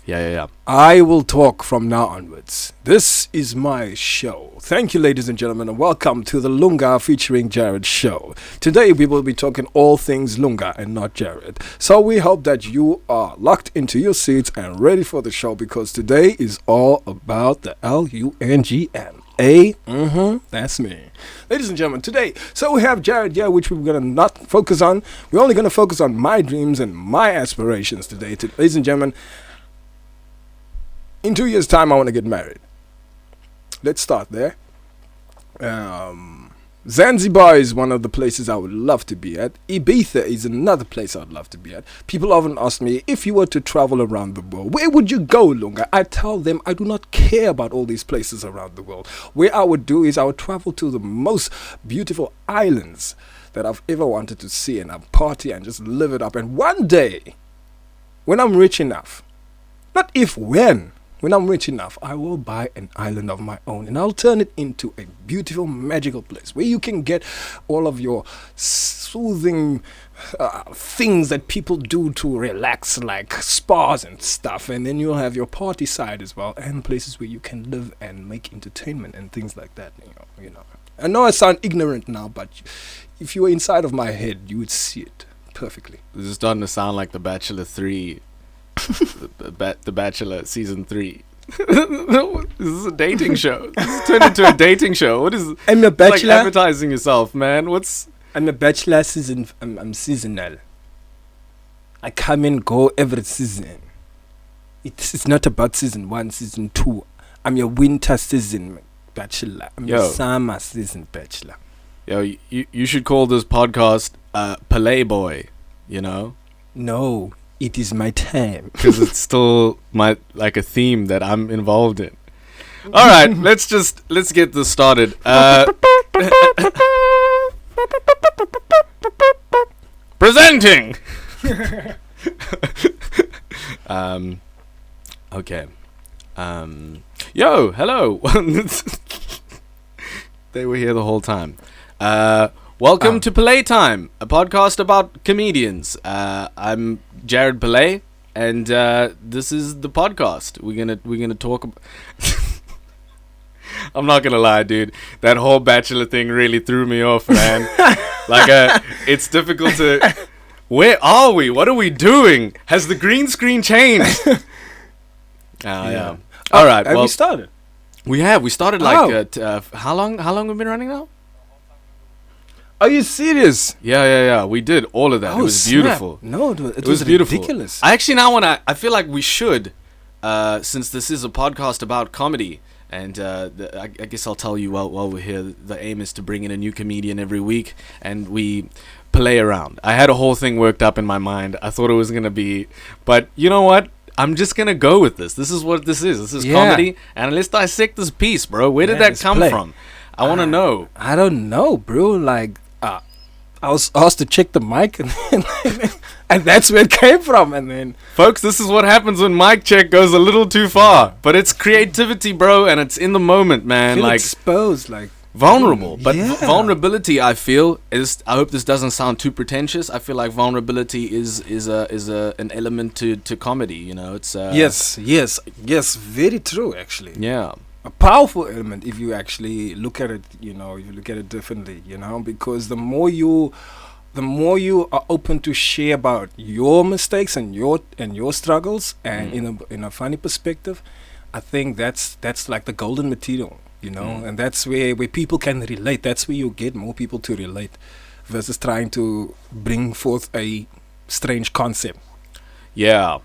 Yeah. I will talk from now onwards. This is my show. Thank you, ladies and gentlemen, and welcome to the Lunga featuring Jared show. Today we will be talking all things Lunga and not Jared. So we hope that you are locked into your seats and ready for the show, because today is all about the Lungma. That's me. Ladies and gentlemen, today, so we have Jared here, which we're going to not focus on. We're only going to focus on my dreams and my aspirations today. Ladies and gentlemen, in 2 years' time, I want to get married. Let's start there. Zanzibar is one of the places I would love to be at. Ibiza is another place I'd love to be at. People often ask me, if you were to travel around the world, where would you go, Lunga? I tell them I do not care about all these places around the world. Where I would do is I would travel to the most beautiful islands that I've ever wanted to see, and I'd party and just live it up. And one day, when I'm rich enough, not if, when I'm rich enough, I will buy an island of my own, and I'll turn it into a beautiful, magical place where you can get all of your soothing things that people do to relax, like spas and stuff, and then you'll have your party side as well, and places where you can live and make entertainment and things like that. You know. I know I sound ignorant now, but if you were inside of my head, you would see it perfectly. This is starting to sound like The Bachelor 3. the Bachelor season 3. This is a dating show. This is turned into a dating show. What is? I'm a bachelor. Like advertising yourself, man. I'm a bachelor season. I'm seasonal. I come and go every season. It's not about season 1, season 2. I'm your winter season bachelor. I'm your summer season bachelor. Yo, you should call this podcast Pillay Boy. You know? No. It is my time. Because it's still like a theme that I'm involved in. All right, let's get this started. Presenting. Okay. Yo, hello. They were here the whole time. Welcome to Playtime, a podcast about comedians. I'm Jared Pillay, and this is the podcast. We're gonna talk. I'm not gonna lie, dude. That whole Bachelor thing really threw me off, man. It's difficult to. Where are we? What are we doing? Has the green screen changed? Yeah. All right. Have we started? We have. We started like how long? How long have we been running now? Are you serious? Yeah. We did all of that. It was beautiful. No, it was beautiful. Ridiculous. I actually now I feel like we should, since this is a podcast about comedy, and I guess I'll tell you while we're here, the aim is to bring in a new comedian every week, and we play around. I had a whole thing worked up in my mind. I thought it was going to be, but you know what? I'm just going to go with this. This is what this is. This is comedy, and let's dissect this piece, bro. Where did that come from? I want to know. I don't know, bro. Like, I was asked to check the mic, and that's where it came from. And then, folks, this is what happens when mic check goes a little too far. But it's creativity, bro, and it's in the moment, man. Feel like exposed, like vulnerable. But vulnerability, I feel, is. I hope this doesn't sound too pretentious. I feel like vulnerability is an element to comedy. You know, it's yes, very true, actually. Yeah. A powerful element if you actually look at it, if you look at it differently, because the more you are open to share about your mistakes and your struggles, and in a funny perspective, I think that's like the golden material, and that's where people can relate. That's where you get more people to relate versus trying to bring forth a strange concept. Yeah.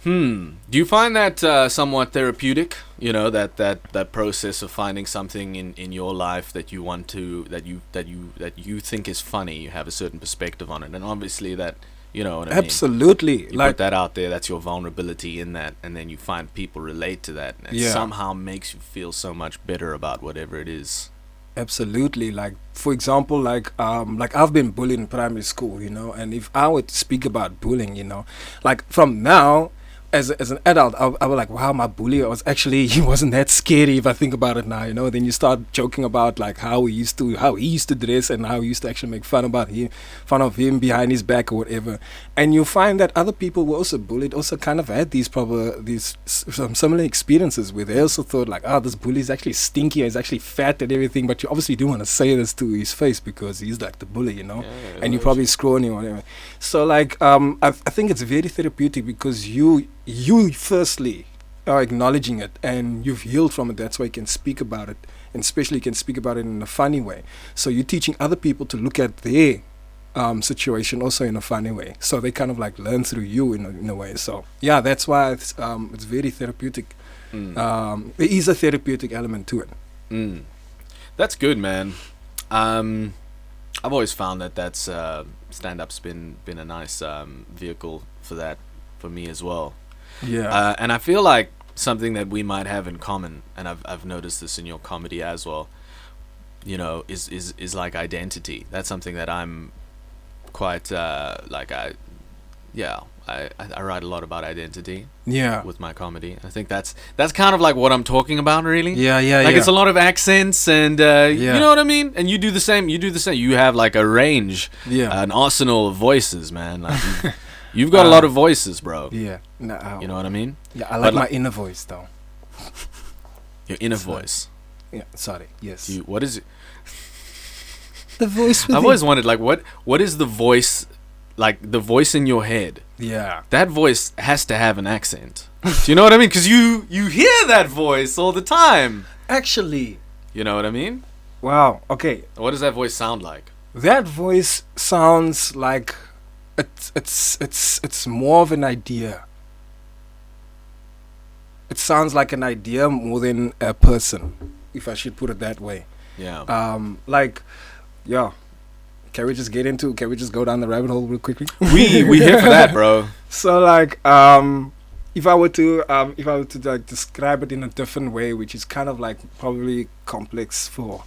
Do you find that somewhat therapeutic? That process of finding something in your life that you want to that you think is funny. You have a certain perspective on it, and obviously that what I absolutely mean? You put that out there. That's your vulnerability in that, and then you find people relate to that, and it somehow makes you feel so much better about whatever it is. Absolutely. Like, for example, like I've been bullied in primary school, and if I were to speak about bullying, like from now. as an adult, I was like, wow, my bully he wasn't that scary if I think about it now, Then you start joking about like how he used to dress and how he used to actually make fun of him behind his back or whatever. And you find that other people who were also bullied also kind of had some similar experiences where they also thought like, oh, this bully is actually stinky, he's actually fat and everything, but you obviously do want to say this to his face because he's like the bully, Yeah, and you probably scrawny or whatever. So like I think it's very therapeutic because you firstly are acknowledging it and you've healed from it. That's why you can speak about it, and especially you can speak about it in a funny way. So you're teaching other people to look at their situation also in a funny way, so they kind of like learn through you in a way. So yeah, that's why it's very therapeutic. There is a therapeutic element to it. That's good, man. I've always found that's stand-up's been a nice vehicle for that for me as well. Yeah. And I feel like something that we might have in common, and I've noticed this in your comedy as well, is like identity. That's something that I'm quite I write a lot about identity. Yeah. With my comedy, I think that's kind of like what I'm talking about, really. Yeah. Like it's a lot of accents, and you know what I mean. And you do the same. You have like a range, an arsenal of voices, man. Like you've got a lot of voices, bro. Yeah. You know what I mean? Yeah, I like my inner voice though. Your inner voice. Yeah. Sorry. Yes. What is it? The voice. I've always wondered, like, what is the voice, like the voice in your head? Yeah. That voice has to have an accent. Do you know what I mean? Because you hear that voice all the time. Actually. You know what I mean? Wow. Okay. What does that voice sound like? That voice sounds like it's more of an idea. It sounds like an idea more than a person, if I should put it that way. Yeah. Yeah. Can we just go down the rabbit hole real quickly? We here for that, bro. So like if I were to like describe it in a different way, which is kind of like probably complex for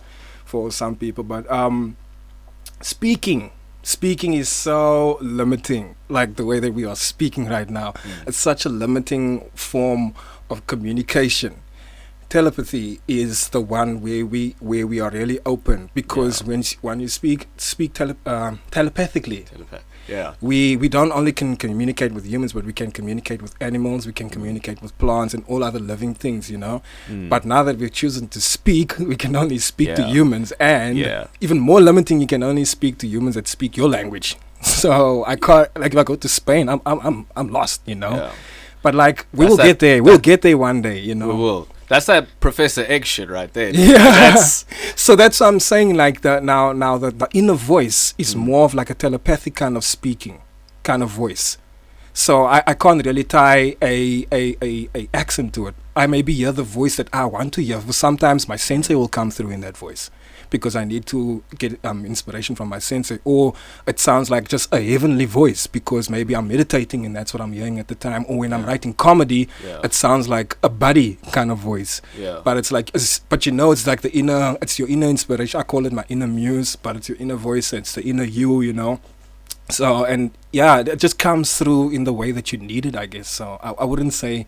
some people, but speaking is so limiting, like the way that we are speaking right now. It's such a limiting form of communication. Telepathy is the one where we are really open, because when you speak telepathically. Yeah. We don't only can communicate with humans, but we can communicate with animals, we can communicate with plants and all other living things, But now that we've chosen to speak, we can only speak to humans, and even more limiting, you can only speak to humans that speak your language. So I can't, like, if I go to Spain, I'm lost, Yeah. But like we'll get there. We'll get there one day, We will. That's that Professor Egg shit right there. Yeah. So that's what I'm saying. Like now the inner voice is more of like a telepathic kind of speaking, kind of voice. So I can't really tie a accent to it. I maybe hear the voice that I want to hear. But sometimes my sensei will come through in that voice, because I need to get inspiration from my sensei, or it sounds like just a heavenly voice because maybe I'm meditating and that's what I'm hearing at the time, or when I'm writing comedy, it sounds like a buddy kind of voice. But it's like, it's like it's your inner inspiration. I call it my inner muse, but it's your inner voice. It's the inner you, So, and it just comes through in the way that you need it, I guess. So I wouldn't say,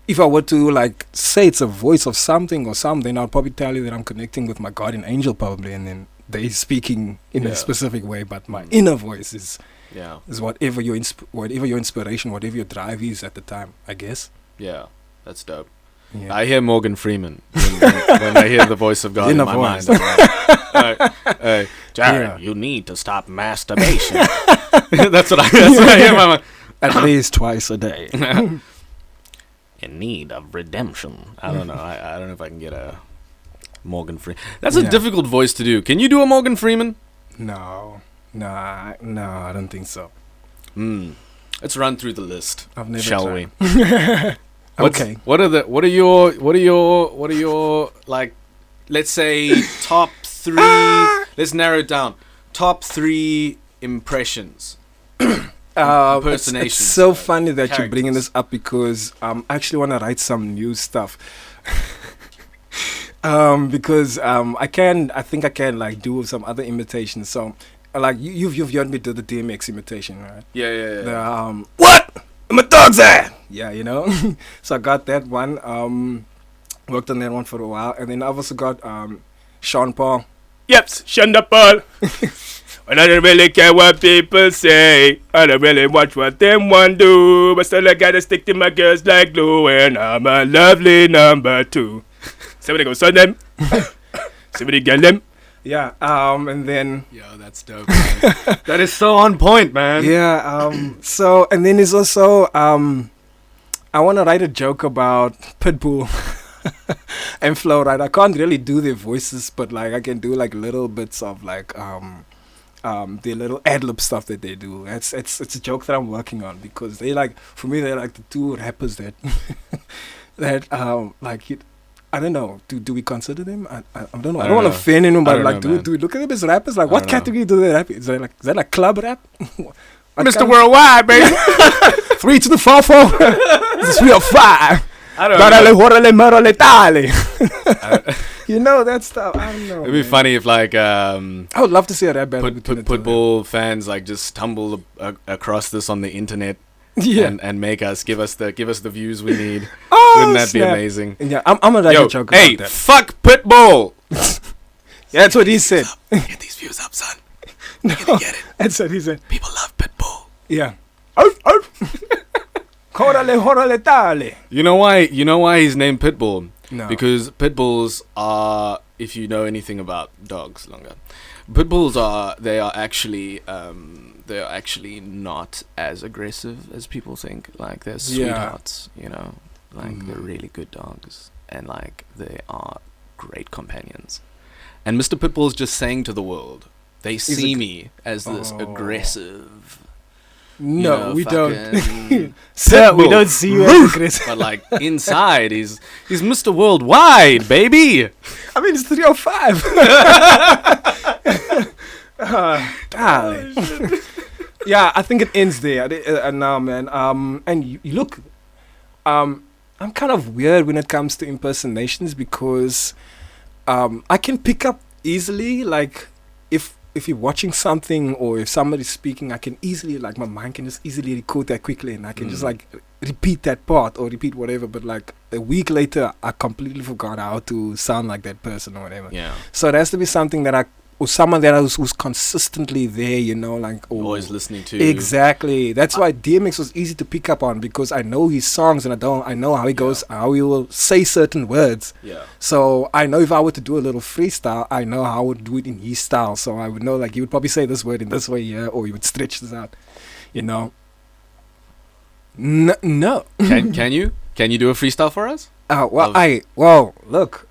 if I were to like say it's a voice of something or something, I'll probably tell you that I'm connecting with my guardian angel probably, and then they're speaking in a specific way. But my inner voice is whatever your inspiration, whatever your drive is at the time, I guess. Yeah, that's dope. Yeah. I hear Morgan Freeman when I hear the voice of God in my mind. Hey, Jared, you need to stop masturbation. That's what I hear in my mind. At least twice a day. In need of redemption. I don't know. I don't know if I can get a Morgan Freeman. That's a difficult voice to do. Can you do a Morgan Freeman? No, I don't think so. Let's run through the list. I've never shall tried. We? Okay. What are your like, let's say top 3? Let's narrow it down. Top 3 impressions. Impersonations. It's so funny that you're bringing this up, because I actually want to write some new stuff. Because I think I can like do some other imitations. So like you've heard me do the DMX imitation, right? Yeah. What? my dog's at? Yeah, So I got that one. Worked on that one for a while, and then I've also got Sean Paul. Yep, Sean Paul. And I don't really care what people say. I don't really watch what them want do. But still I gotta stick to my girls like glue. And I'm a lovely number 2. Somebody go son them. Somebody get them. Yeah, and then... Yo, that's dope, man. That is so on point, man. Yeah, so, and then there's also, I want to write a joke about Pitbull and Flo, right? I can't really do their voices, but, like, I can do, like, little bits of, like, the little ad-lib stuff that they do. It's a joke that I'm working on, because they, like, for me, they're, like, the two rappers that, I don't know. Do we consider them? I don't know. I don't want to offend anyone, but like, do we look at them as rappers? Like, what category do they rap? Is that like club rap? Mr. Worldwide, baby. 3 to the 4 4. This is real 5. I don't know. That stuff. I don't know. It'd be funny if like I would love to see a rap battle between Pitbull fans like just stumble across this on the internet. Yeah. And make us give us the views we need. Oh, wouldn't that be amazing? Yeah, I'm gonna write a joke about that. Fuck Pitbull. Yeah, that's what he said. Get these views up, son. No, Get it. That's what he said. People love Pitbull. Yeah. You know why he's named Pitbull? No. Because pitbulls are, if you know anything about dogs, Lunga, pitbulls are actually not as aggressive as people think. Like, they're sweethearts, like they're really good dogs, and like they are great companions. And Mr. Pitbull's just saying to the world, they see me as this aggressive. No, we don't. Sir, we don't see you as aggressive. But like inside, he's Mr. Worldwide, baby. I mean, it's 305. Darling. Yeah, I think it ends there. Now, man. And you look. I'm kind of weird when it comes to impersonations, because I can pick up easily, like if you're watching something or if somebody's speaking, I can easily, like, my mind can just easily record that quickly, and I can just like repeat that part or repeat whatever. But like a week later, I completely forgot how to sound like that person or whatever. Yeah. So it has to be something that or someone that who's consistently there, like always listening to. Exactly. That's why DMX was easy to pick up on, because I know his songs and I know how he goes, how he will say certain words. Yeah. So I know if I were to do a little freestyle, I know how I would do it in his style. So I would know, like, he would probably say this word in this way, or he would stretch this out, No. Can you do a freestyle for us? Look.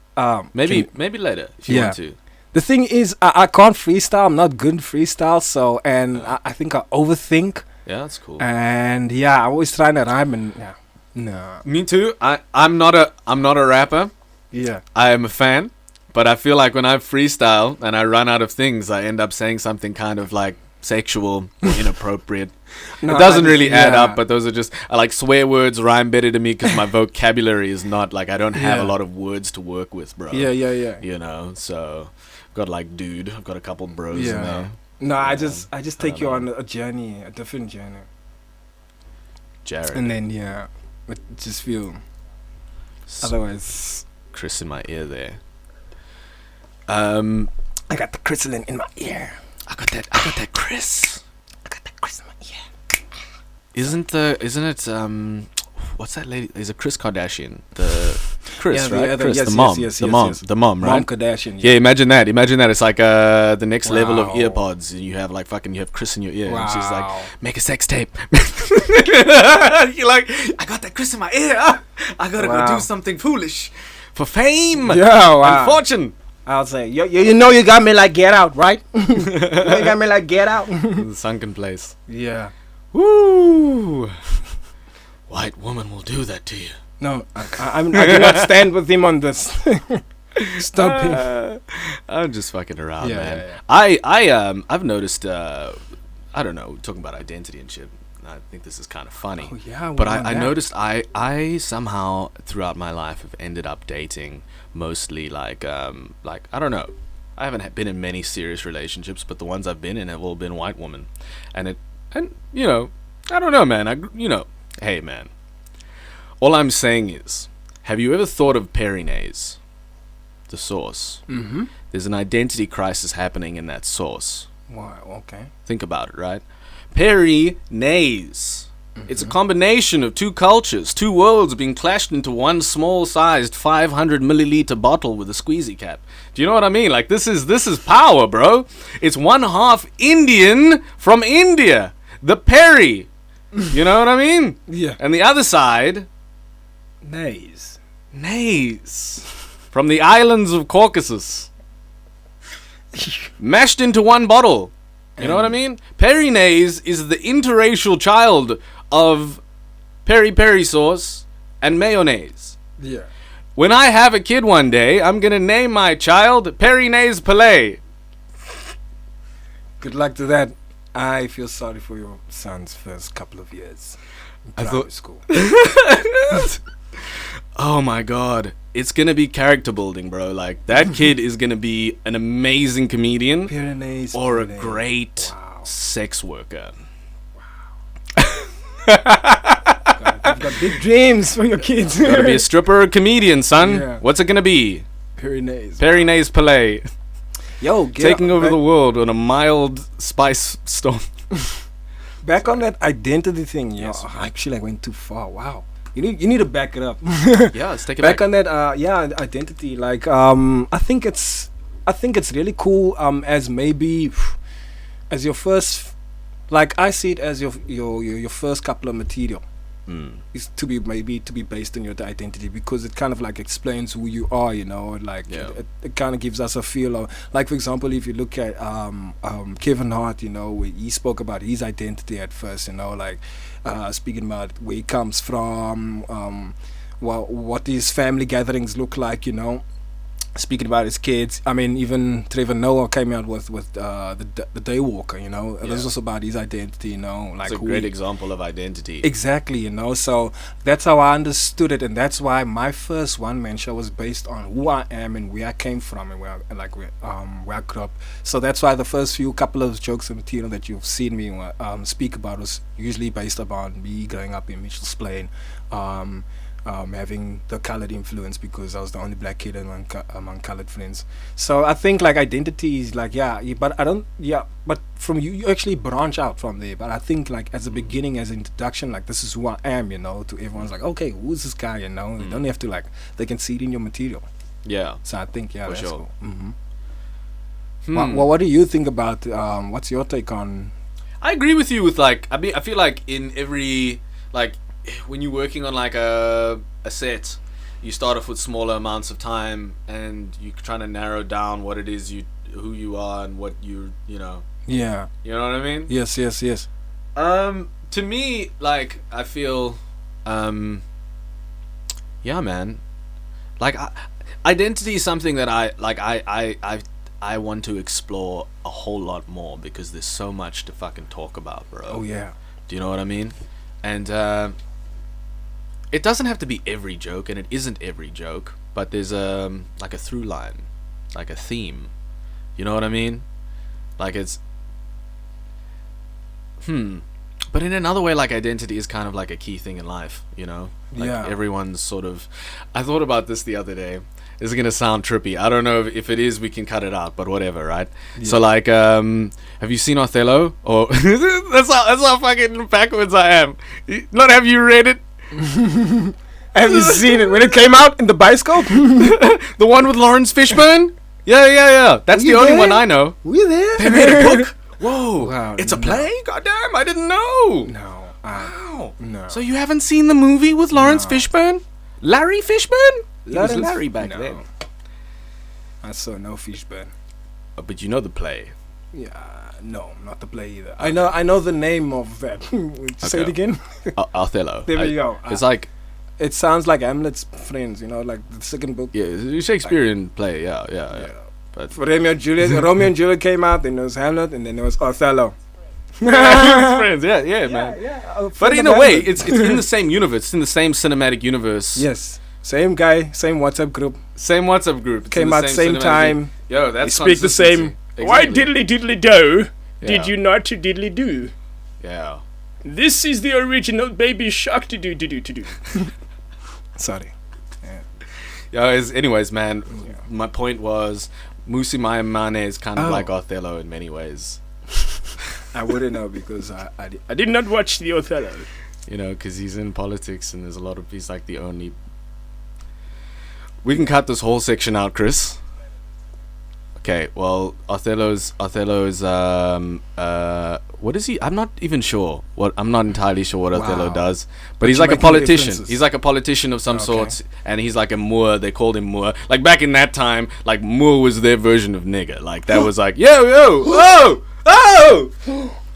Maybe later if you want to. The thing is, I can't freestyle. I'm not good in freestyle. So, and I think I overthink. Yeah, that's cool. And yeah, I'm always trying to rhyme, and no. Me too. I'm not a rapper. Yeah. I am a fan, but I feel like when I freestyle and I run out of things, I end up saying something kind of like sexual or inappropriate. No, it doesn't really add up, but those are just, I like swear words rhyme better to me because my vocabulary is not like, I don't have a lot of words to work with, bro. Yeah. So I've got like dude, I've got a couple bros in there. No, I just take you on a journey, a different journey. Jared. And then it just feel. Otherwise, Chris in my ear there. I got the crystalline in my ear. I got that Chris. I got that Chris in my ear. Isn't it what's that lady? Is it Chris Kardashian? The Chris, right? Chris, the mom, the mom, right? Mom Kardashian. Yeah, imagine that. It's like the next level of earpods, and you have like you have Chris in your ear, and she's like, make a sex tape. You're like, I got that Chris in my ear. I gotta go do something foolish for fame and fortune. I'll say, you know you got me like Get Out, right? You got me like Get Out. The sunken place. Yeah. Woo! White woman will do that to you. No, I do not stand with him on this. Stop him. I'm just fucking around, man. Yeah. I've noticed. I don't know, talking about identity and shit. I think this is kind of funny. Oh, yeah, but I noticed I somehow throughout my life have ended up dating mostly like I don't know. I haven't been in many serious relationships, but the ones I've been in have all been white women, and I don't know, man. Hey, man. All I'm saying is, have you ever thought of Perinase? The sauce. Mm-hmm. There's an identity crisis happening in that sauce. Wow, okay. Think about it, right? Perinase. It's a combination of two cultures, two worlds being clashed into one small-sized 500 milliliter bottle with a squeezy cap. Do you know what I mean? Like, this is power, bro. It's one half Indian from India. The Peri. You know what I mean? Yeah. And the other side, Nays. Nays. From the islands of Caucasus. Mashed into one bottle. You know what I mean? Perinase is the interracial child of peri peri sauce and mayonnaise. Yeah. When I have a kid one day, I'm gonna name my child Perinase Pillay. Good luck to that. I feel sorry for your son's first couple of years in primary school. Oh my god. It's gonna be character building, bro. Like, that kid is gonna be an amazing comedian Perinase or a Pillay. great Wow. sex worker. You've got big dreams for your kids. Gotta be a stripper or a comedian, son. Yeah. What's it gonna be? Perinase. Perinase Pillay. Yo, Taking over the world on a mild spice storm. back on that identity thing. Yes. Yo, actually, I went too far. Wow. You need to back it up. Yeah, let's take it back back. on that identity. Like I think it's really cool as maybe as your first, like I see it as your first couple of material is to be based on your identity, because it kind of like explains who you are, you know, like Yeah. it kind of gives us a feel of, like, for example, if you look at Kevin Hart, you know, where he spoke about his identity at first, you know, like speaking about where he comes from, what his family gatherings look like, you know, speaking about his kids. I mean, even Trevor Noah came out with the Daywalker, you know. It was also about his identity, you know, like It's a great example of identity. exactly, you know. So that's how I understood it, and that's why my first one-man show was based on who I am and where I came from and where I grew up. So that's why the first few couple of jokes and material that you've seen me speak about was usually based upon me growing up in Mitchell's Plain, having the colored influence because I was the only black kid among colored friends. So I think like identity is like but from you actually branch out from there. But I think like as a beginning, as an introduction, like this is who I am, you know, to everyone's like, okay, who's this guy, you know? You don't have to, like, they can see it in your material. Yeah. So I think For that's sure. cool. What do you think about what's your take on? I agree with you with, like, I feel like in every, like, when you're working on like a set, you start off with smaller amounts of time and you're trying to narrow down what it is who you are and what you know. Yeah. You know what I mean? Yes. To me, like, I feel yeah, man. Like, identity is something that I want to explore a whole lot more because there's so much to fucking talk about, bro. Oh yeah. Do you know what I mean? And it doesn't have to be every joke, and it isn't every joke, but there's like a through line, like a theme. You know what I mean? Like, it's but in another way, like, identity is kind of like a key thing in life, you know? Like, Yeah. everyone's sort of, I thought about this the other day. This is gonna sound trippy. I don't know if it is, we can cut it out, but whatever, right? Yeah. So, like, have you seen Othello? Or that's how fucking backwards I am. Not have you read it? Have you seen it when it came out in the bioscope? The one with Lawrence Fishburne? Yeah. That's Were the you only there? one I know. Were you there? They made a book? Whoa. Wow, It's a no. play? Goddamn, I didn't know. No. Wow. No. So you haven't seen the movie with Lawrence No. Fishburne? Larry Fishburne? He was Lawrence- Larry back no. then. I saw no Fishburne. But you know the play. Yeah, no, not the play either. I know the name of that. Say it Okay. again. Othello. There we go. It's like, It sounds like Hamlet's friends, you know, like the second book. yeah, it's a Shakespearean play, yeah. But For Romeo and Juliet, Romeo and Juliet came out, then there was Hamlet, and then there was Othello. friends, yeah, man. Yeah. But in a way, it's in the same universe, it's in the same cinematic universe. Yes, same guy, same WhatsApp group, Same WhatsApp group. It's in came the out same cinematic- time. Yo, that's They speak the same. consistency. Why Exactly. diddly diddly do? Yeah. Did you not to diddly do? Yeah. This is the original Baby Shark. Do. Sorry. Anyways, man, Yeah. my point was Musi Maimane is kind of Oh. like Othello in many ways. I wouldn't know because I did not watch the Othello. You know, because he's in politics and there's a lot of... He's like the only... We can cut this whole section out, Chris. Okay, well, Othello's what is he? I'm not even sure. I'm not entirely sure what Othello Wow. does. But But he's you're like a making politician. differences. He's like a politician of some Okay. sorts, and he's like a Moor. They called him Moor. Like back in that time, like Moor was their version of nigger. Like that was like, yo, oh, oh!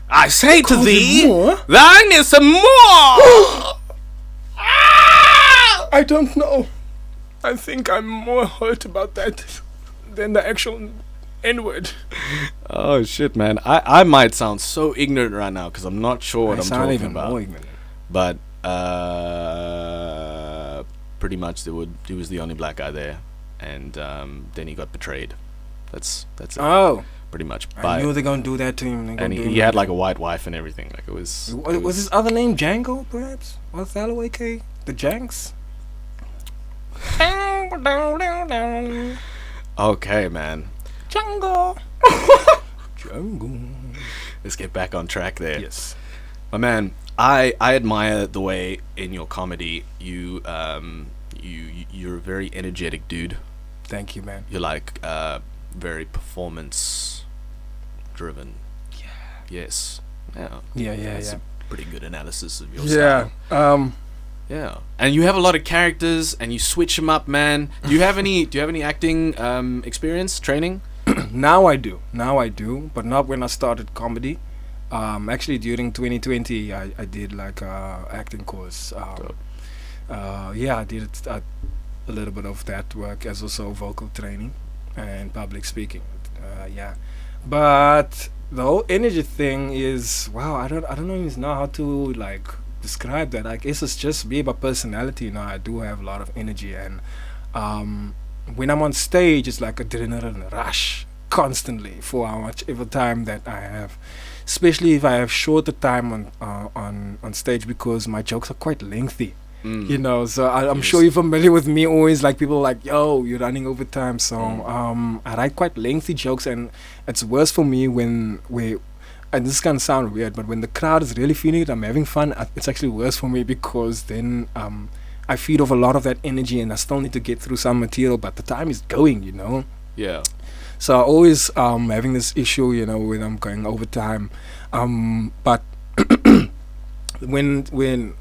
I say to Called thee, him Moor? thine is some more. I don't know. I think I'm more hurt about that than the actual N-word. Oh shit, man! I might sound so ignorant right now because I'm not sure what I'm sound talking even about. more ignorant. But pretty much he was the only black guy there, and then he got betrayed. That's it. Oh, Pretty much. I knew they're gonna do that to him. And he had like a white wife and everything. Like it was. Was his other name Django, perhaps? Othello, aka the Janks? Okay, man. Django. Django. Let's get back on track there. Yes. My man, I admire the way in your comedy you're a very energetic dude. Thank you, man. You're like very performance driven. Yeah. Yes. Yeah. Yeah. That's a pretty good analysis of your Yeah. style. Yeah. And you have a lot of characters and you switch them up, man. Do you have any acting experience, training? Now I do, but not when I started comedy. Actually, during 2020, I did like a acting course. Yeah, I did a little bit of that work as also vocal training and public speaking. Yeah, but the whole energy thing is wow. I don't even know how to like describe that. I guess it's just me, my personality. You know, I do have a lot of energy, and when I'm on stage, it's like adrenaline rush constantly for how much ever time that I have. Especially if I have shorter time on stage because my jokes are quite lengthy. You know, so I'm Yes. sure you're familiar with me. Always like people are like, yo, you're running over time. So I write quite lengthy jokes, and it's worse for me when and this can sound weird, but when the crowd is really feeling it, I'm having fun. It's actually worse for me because then I feed off a lot of that energy, and I still need to get through some material, but the time is going, you know. Yeah. So I always having this issue, you know, when I'm going over time. But when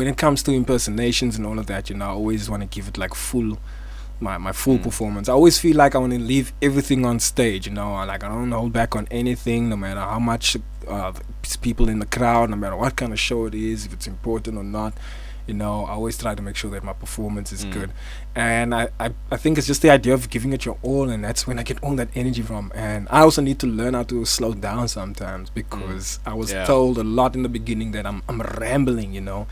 it comes to impersonations and all of that, you know, I always want to give it like my full performance. I always feel like I want to leave everything on stage, you know. Like I don't hold back on anything, no matter how much people in the crowd, no matter what kind of show it is, if it's important or not. You know, I always try to make sure that my performance is good. And I think it's just the idea of giving it your all, and that's when I get all that energy from. And I also need to learn how to slow down sometimes because I was told a lot in the beginning that I'm rambling, you know,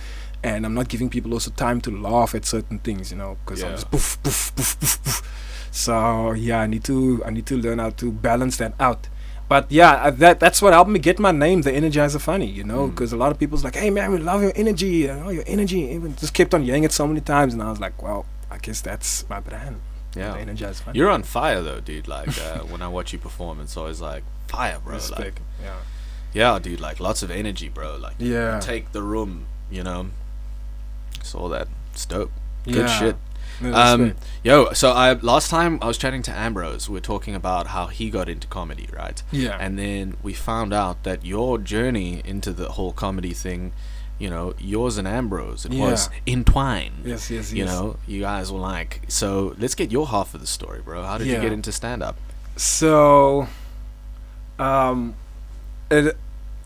and I'm not giving people also time to laugh at certain things, you know, because I'm just poof, poof, poof, poof, poof. So yeah, I need to learn how to balance that out. But yeah, that's what helped me get my name, the Energizer Funny, you know, because a lot of people's like, hey man, we love your energy, you know, your energy. Even just kept on hearing it so many times, and I was like, well, I guess that's my brand. Yeah. The Energizer Funny. You're on fire though, dude. Like when I watch you perform, it's always like fire, bro. Respect. Like, Yeah. yeah, dude. Like lots of energy, bro. Like Yeah. take the room, you know. Saw that. It's dope. Good Yeah. shit. No, respect. So last time I was chatting to Ambrose, we were talking about how he got into comedy, right? Yeah. And then we found out that your journey into the whole comedy thing, you know, yours and Ambrose, it was entwined. Yes. You know, you guys were like, so let's get your half of the story, bro. How did you Yeah. get into stand-up? So,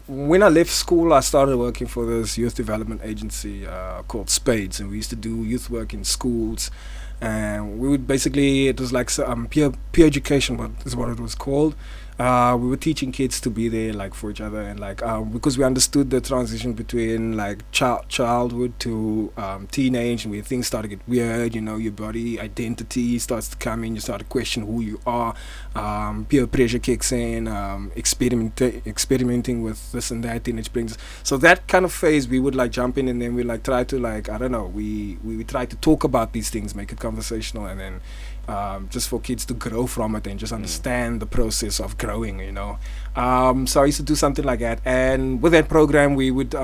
when I left school, I started working for this youth development agency called Spades, and we used to do youth work in schools. And we would basically, it was like peer education, what is what it was called. We were teaching kids to be there like for each other, and like because we understood the transition between like childhood to teenage, and where things start to get weird. You know, your body identity starts to come in. You start to question who you are. Peer pressure kicks in. Experimenting with this and that, teenage brings. So that kind of phase, we would like jump in, and then we like try to like, I don't know, we try to talk about these things, make it conversational, and then just for kids to grow from it and just understand the process of growing, you know. So I used to do something like that, and with that program we would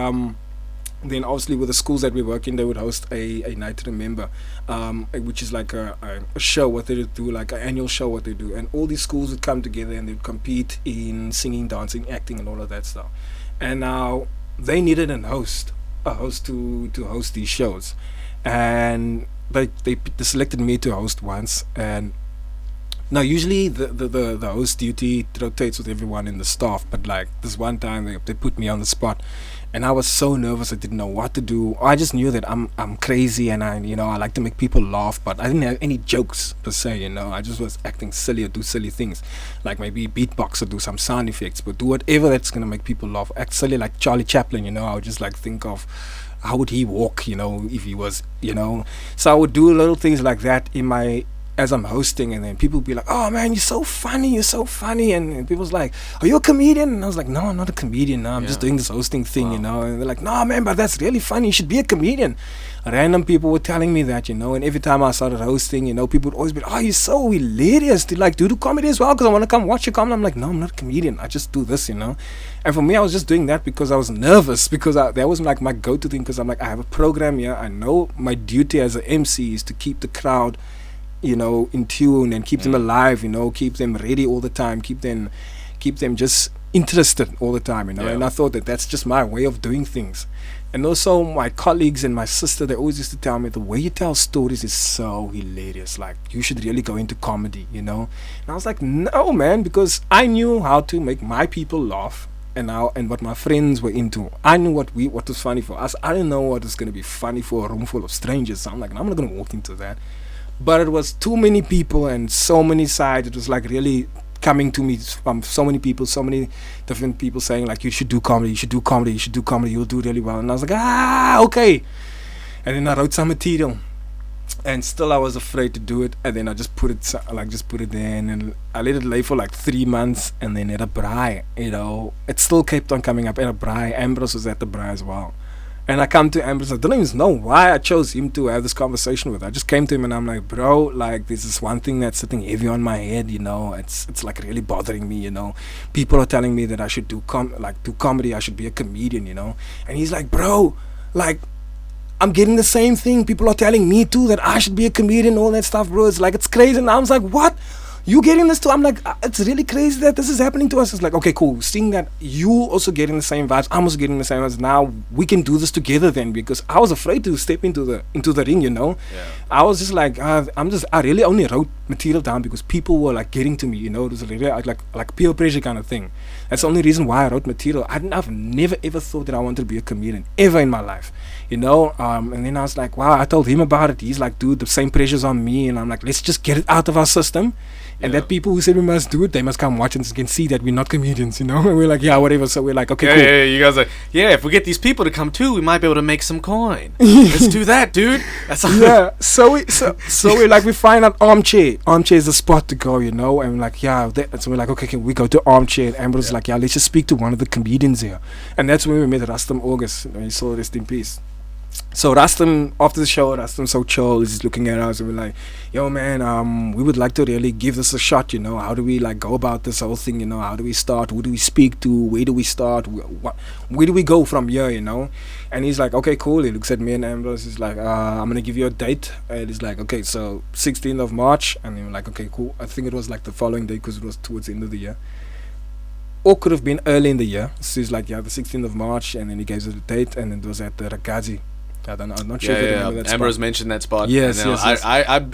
then obviously with the schools that we work in, they would host a night to remember, which is like a show, what they do, like an annual show what they do, and all these schools would come together and they would compete in singing, dancing, acting and all of that stuff. And now they needed a host to host these shows, and they selected me to host once. And now usually the host duty rotates with everyone in the staff, but like this one time they put me on the spot, and I was so nervous. I didn't know what to do. I just knew that I'm crazy, and I like to make people laugh, but I didn't have any jokes per se, you know. I just was acting silly or do silly things, like maybe beatbox or do some sound effects, but do whatever that's gonna make people laugh. Act silly like Charlie Chaplin, you know. I would just like think of how would he walk, you know, if he was, you know. So I would do little things like that as I'm hosting, and then people would be like, "Oh man, you're so funny," and people's like, "Are you a comedian?" And I was like, "No, I'm not a comedian. No, I'm just doing this hosting thing, you know." And they're like, "No man, but that's really funny. You should be a comedian." Random people were telling me that, you know, and every time I started hosting, you know, people would always be like, "Oh, you're so hilarious. Do you do comedy as well? Because I want to come watch your comedy." I'm like, "No, I'm not a comedian. I just do this, you know." And for me, I was just doing that because I was nervous, because that was like my go-to thing, because I'm like, I have a program here. I know my duty as an MC is to keep the crowd, you know, in tune and keep them alive, you know, keep them ready all the time, keep them just interested all the time, you know. And I thought that that's just my way of doing things. And also my colleagues and my sister, they always used to tell me, the way you tell stories is so hilarious, like you should really go into comedy, you know. And I was like, no man, because I knew how to make my people laugh, and what my friends were into. I knew what was funny for us. I didn't know what was going to be funny for a room full of strangers. So I'm like, I'm not going to walk into that. But it was too many people and so many sides. It was like really coming to me from so many people, so many different people saying like, you should do comedy, you'll do really well. And I was like, okay. And then I wrote some material, and still I was afraid to do it. And then I just put it there, and I let it lay for like 3 months. And then at a braai, you know, it still kept on coming up. At a braai, Ambrose was at the braai as well. And I come to Ambrose, I don't even know why I chose him to have this conversation with. I just came to him and I'm like, bro, like this is one thing that's sitting heavy on my head, you know. It's like really bothering me, you know. People are telling me that I should do comedy, I should be a comedian, you know. And he's like, bro, like I'm getting the same thing. People are telling me too that I should be a comedian, all that stuff, bro. It's like, it's crazy. And I was like, what? You getting this too? I'm like, it's really crazy that this is happening to us. It's like, okay, cool. Seeing that you also getting the same vibes, I'm also getting the same vibes. Now we can do this together then, because I was afraid to step into the ring, you know. Yeah. I was just like, I really only wrote material down because people were like getting to me, you know. It was really like peer pressure kind of thing. That's the only reason why I wrote material. I've never ever thought that I wanted to be a comedian ever in my life, you know. And then I was like, wow. I told him about it. He's like, dude, the same pressure's on me. And I'm like, let's just get it out of our system. And that people who said we must do it, they must come watch and can see that we're not comedians, you know. And we're like, yeah, whatever. So we're like, okay, cool. Yeah, you guys are like, yeah, if we get these people to come too, we might be able to make some coin. Let's do that, dude. That's yeah. So we're like, we find out armchair. Armchair is the spot to go, you know. And we're like, yeah. So we're like, okay, can we go to armchair? And Amber's like, yeah, let's just speak to one of the comedians here. And that's when we met Rustam August. He saw rest in peace. So Rustam, after the show, Rustam so chill, he's just looking at us and we're like, yo man, we would like to really give this a shot, you know. How do we like go about this whole thing, you know? How do we start? Who do we speak to? Where do we start? Where do we go from here, you know? And he's like, okay, cool. He looks at me and Ambrose. He's like, I'm gonna give you a date. And he's like, okay, so 16th of March. And then we're like, okay, cool. I think it was like the following day because it was towards the end of the year. Or could have been early in the year. So he's like, yeah, the 16th of March. And then he gave us a date, and it was at the Ragazzi. I don't know. I'm not sure if you remember that Ambrose spot. mentioned that spot. Yes, And, yes.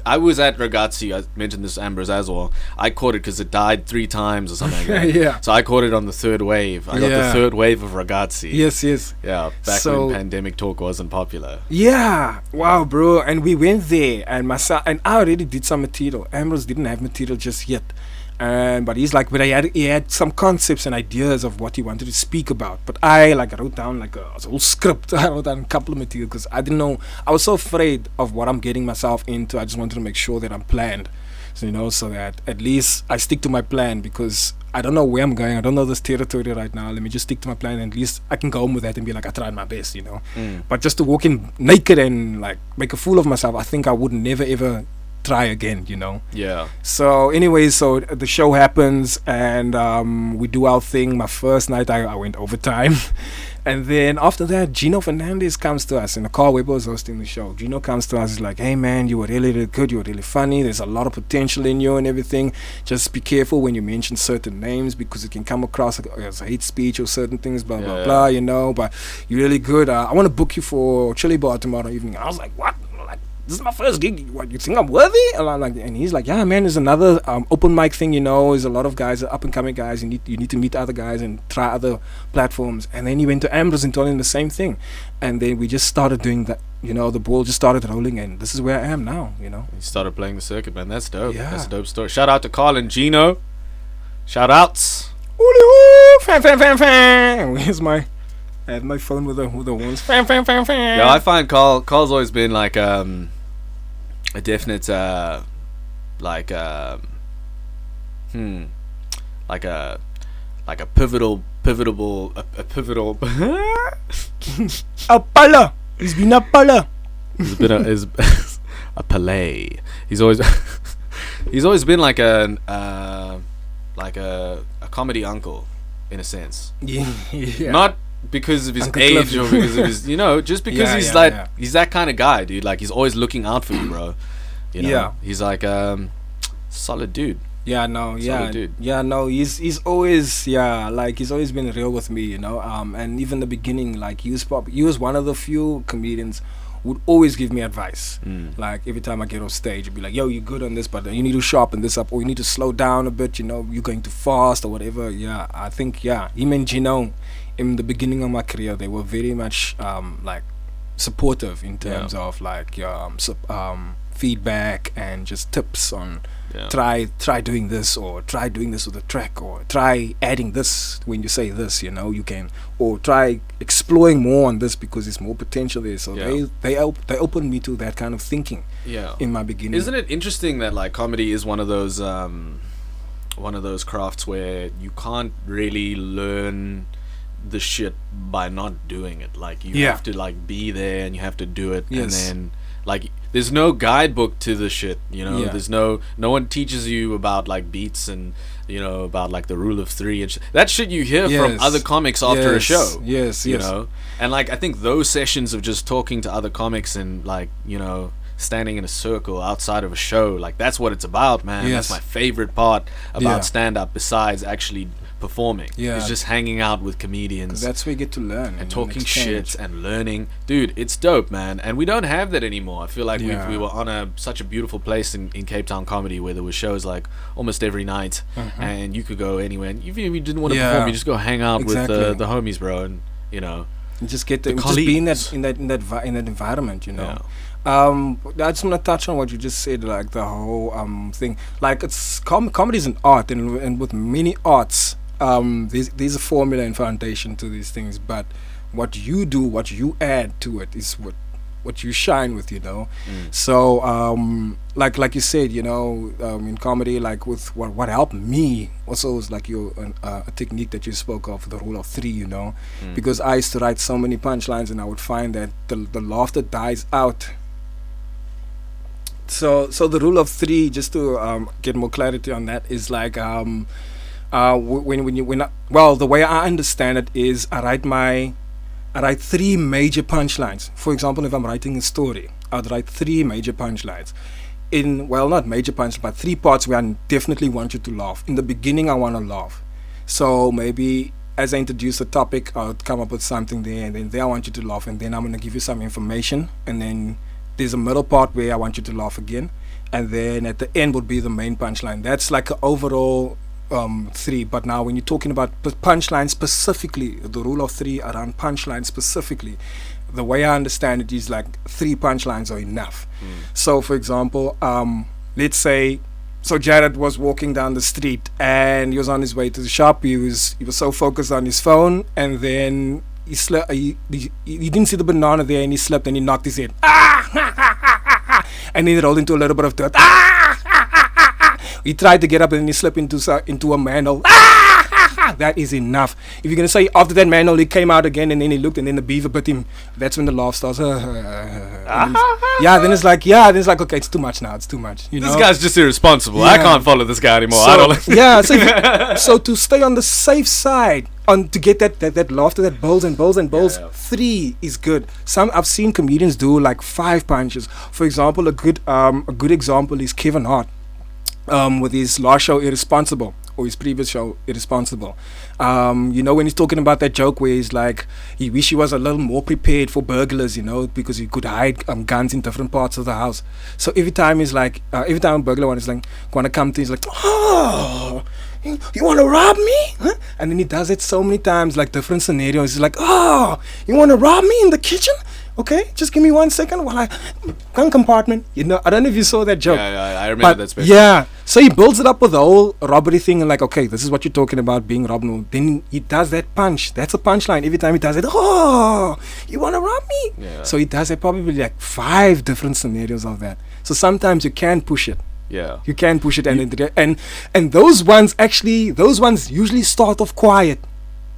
I was at Ragazzi. I mentioned this to Ambrose as well. I caught it because it died 3 times or something like that. Yeah. So I caught it on the 3rd wave. I got Yeah. the 3rd wave of Ragazzi. Yes, yes. Yeah, back So- when pandemic talk wasn't popular. Yeah, wow, bro. And we went there, and I already did some material. Ambrose didn't have material just yet, but he's like, but he had some concepts and ideas of what he wanted to speak about. But I wrote down like a whole script. I wrote down a couple of material because I didn't know. I was so afraid of what I'm getting myself into. I just wanted to make sure that I'm planned, so that at least I stick to my plan, because I don't know where I'm going. I don't know this territory right now. Let me just stick to my plan, and at least I can go home with that and be like, I tried my best, But just to walk in naked and like make a fool of myself, I think I would never ever try again, Yeah. So anyways, so the show happens, and we do our thing. My first night I went overtime. And then after that, Gino Fernandez comes to us, and Carl Weber was hosting the show. Gino comes to us, he's like, hey man, you were really, really good, you were really funny, there's a lot of potential in you and everything. Just be careful when you mention certain names, because it can come across as hate speech or certain things, blah, blah, blah, but you're really good. I want to book you for Chili Bar tomorrow evening. I was like, what? This is my first gig. What, you think I'm worthy? And I'm like, and he's like, yeah, man, there's another open mic thing. There's a lot of guys, up and coming guys. You need to meet other guys and try other platforms. And then he went to Ambrose and told him the same thing. And then we just started doing that. The ball just started rolling, and this is where I am now. He started playing the circuit, man. That's dope. Yeah. That's a dope story. Shout out to Carl and Gino. Shout outs. Ooh, fan, fan, fan, fan. I had my phone with the ones. Fan, fan, fan, fan. Yeah, I find Carl's always been like a definite like a pivotal A pala. He's been a pala. He's been a Pillay. He's always been like a comedy uncle in a sense. Yeah. Not because of his Uncle age Cliffy. or because of his, just because he's that kind of guy, dude. Like, he's always looking out for you, bro. Yeah. He's like solid dude. Yeah, no, Solid dude. yeah, no. He's always, he's always been real with me, and even the beginning, like he was one of the few comedians who would always give me advice. Like every time I get off stage, he'd be like, "Yo, you're good on this, but you need to sharpen this up, or you need to slow down a bit. You're going too fast, or whatever." Yeah, I think him and Gino, in the beginning of my career, they were very much supportive in terms of feedback and just tips on try doing this, or try doing this with a track, or try adding this when you say this, you can, or try exploring more on this because there's more potential there. So they opened me to that kind of thinking in my beginning. Isn't it interesting that like comedy is one of those crafts where you can't really learn the shit by not doing it? Like, you have to like be there, and you have to do it. And then like there's no guidebook to the shit, there's no one teaches you about like beats and about like the rule of 3 and that shit you hear from other comics after a show. And like I think those sessions of just talking to other comics and like standing in a circle outside of a show, like that's what it's about, man. That's my favorite part about stand-up, besides actually performing. It's just hanging out with comedians. That's where you get to learn and talking shit and learning. Dude, it's dope, man. And we don't have that anymore. I feel like we were on such a beautiful place in Cape Town comedy, where there were shows like almost every night, and you could go anywhere, and even if you didn't want to perform, you just go hang out with the homies, bro, and you just get just be in that environment, I just want to touch on what you just said, like the whole thing. Like, it's comedy is an art, and with many arts, there's a formula and foundation to these things. But what you do, what you add to it, is what you shine with, So, like you said, in comedy, like with what helped me also was like a technique that you spoke of, the rule of 3, because I used to write so many punchlines, and I would find that the laughter dies out. So the rule of 3, just to get more clarity on that, is like the way I understand it is I write 3 major punchlines. For example, if I'm writing a story, I'd write 3 major punchlines. Not major punchlines, but 3 parts where I definitely want you to laugh. In the beginning, I want to laugh. So maybe as I introduce a topic, I'll come up with something there, and then there I want you to laugh, and then I'm gonna give you some information, and then there's a middle part where I want you to laugh again, and then at the end would be the main punchline. That's like an overall 3. But now when you're talking about punchline specifically, the rule of 3 around punchline specifically, the way I understand it is like 3 punchlines are enough. So for example, let's say, so Jared was walking down the street and he was on his way to the shop. He was so focused on his phone, and then he didn't see the banana there, and he slipped and he knocked his head. And then he rolled into a little bit of dirt. He tried to get up and then he slipped into a manhole. That is enough. If you're going to say after that manhole he came out again and then he looked and then the beaver bit him, that's when the laugh starts. Then it's like, okay, it's too much now. It's too much. You This know? guy's just irresponsible. Yeah. I can't follow this guy anymore. So, I don't. so to stay on the safe side, to get that laughter that builds and builds and builds, 3 is good. I've seen comedians do like 5 punches. For example, a good example is Kevin Hart, with his last show Irresponsible, or his previous show Irresponsible. You know, when he's talking about that joke where he's like, he wish he was a little more prepared for burglars, you know, because he could hide guns in different parts of the house. So every time a burglar one is like gonna come to, he's like, oh, you want to rob me? Huh? And then he does it so many times, like different scenarios. He's like, oh, you want to rob me in the kitchen? Okay, just give me 1 second while I gun compartment. You know, I don't know if you saw that joke. Yeah, I remember that special. Yeah, so he builds it up with the whole robbery thing and like, okay, this is what you're talking about, being robbed. No. Then he does that punch. That's a punchline. Every time he does it, oh, you want to rob me? Yeah. So he does it probably like 5 different scenarios of that. So sometimes you can push it. Yeah. You can push it, and those ones usually start off quiet.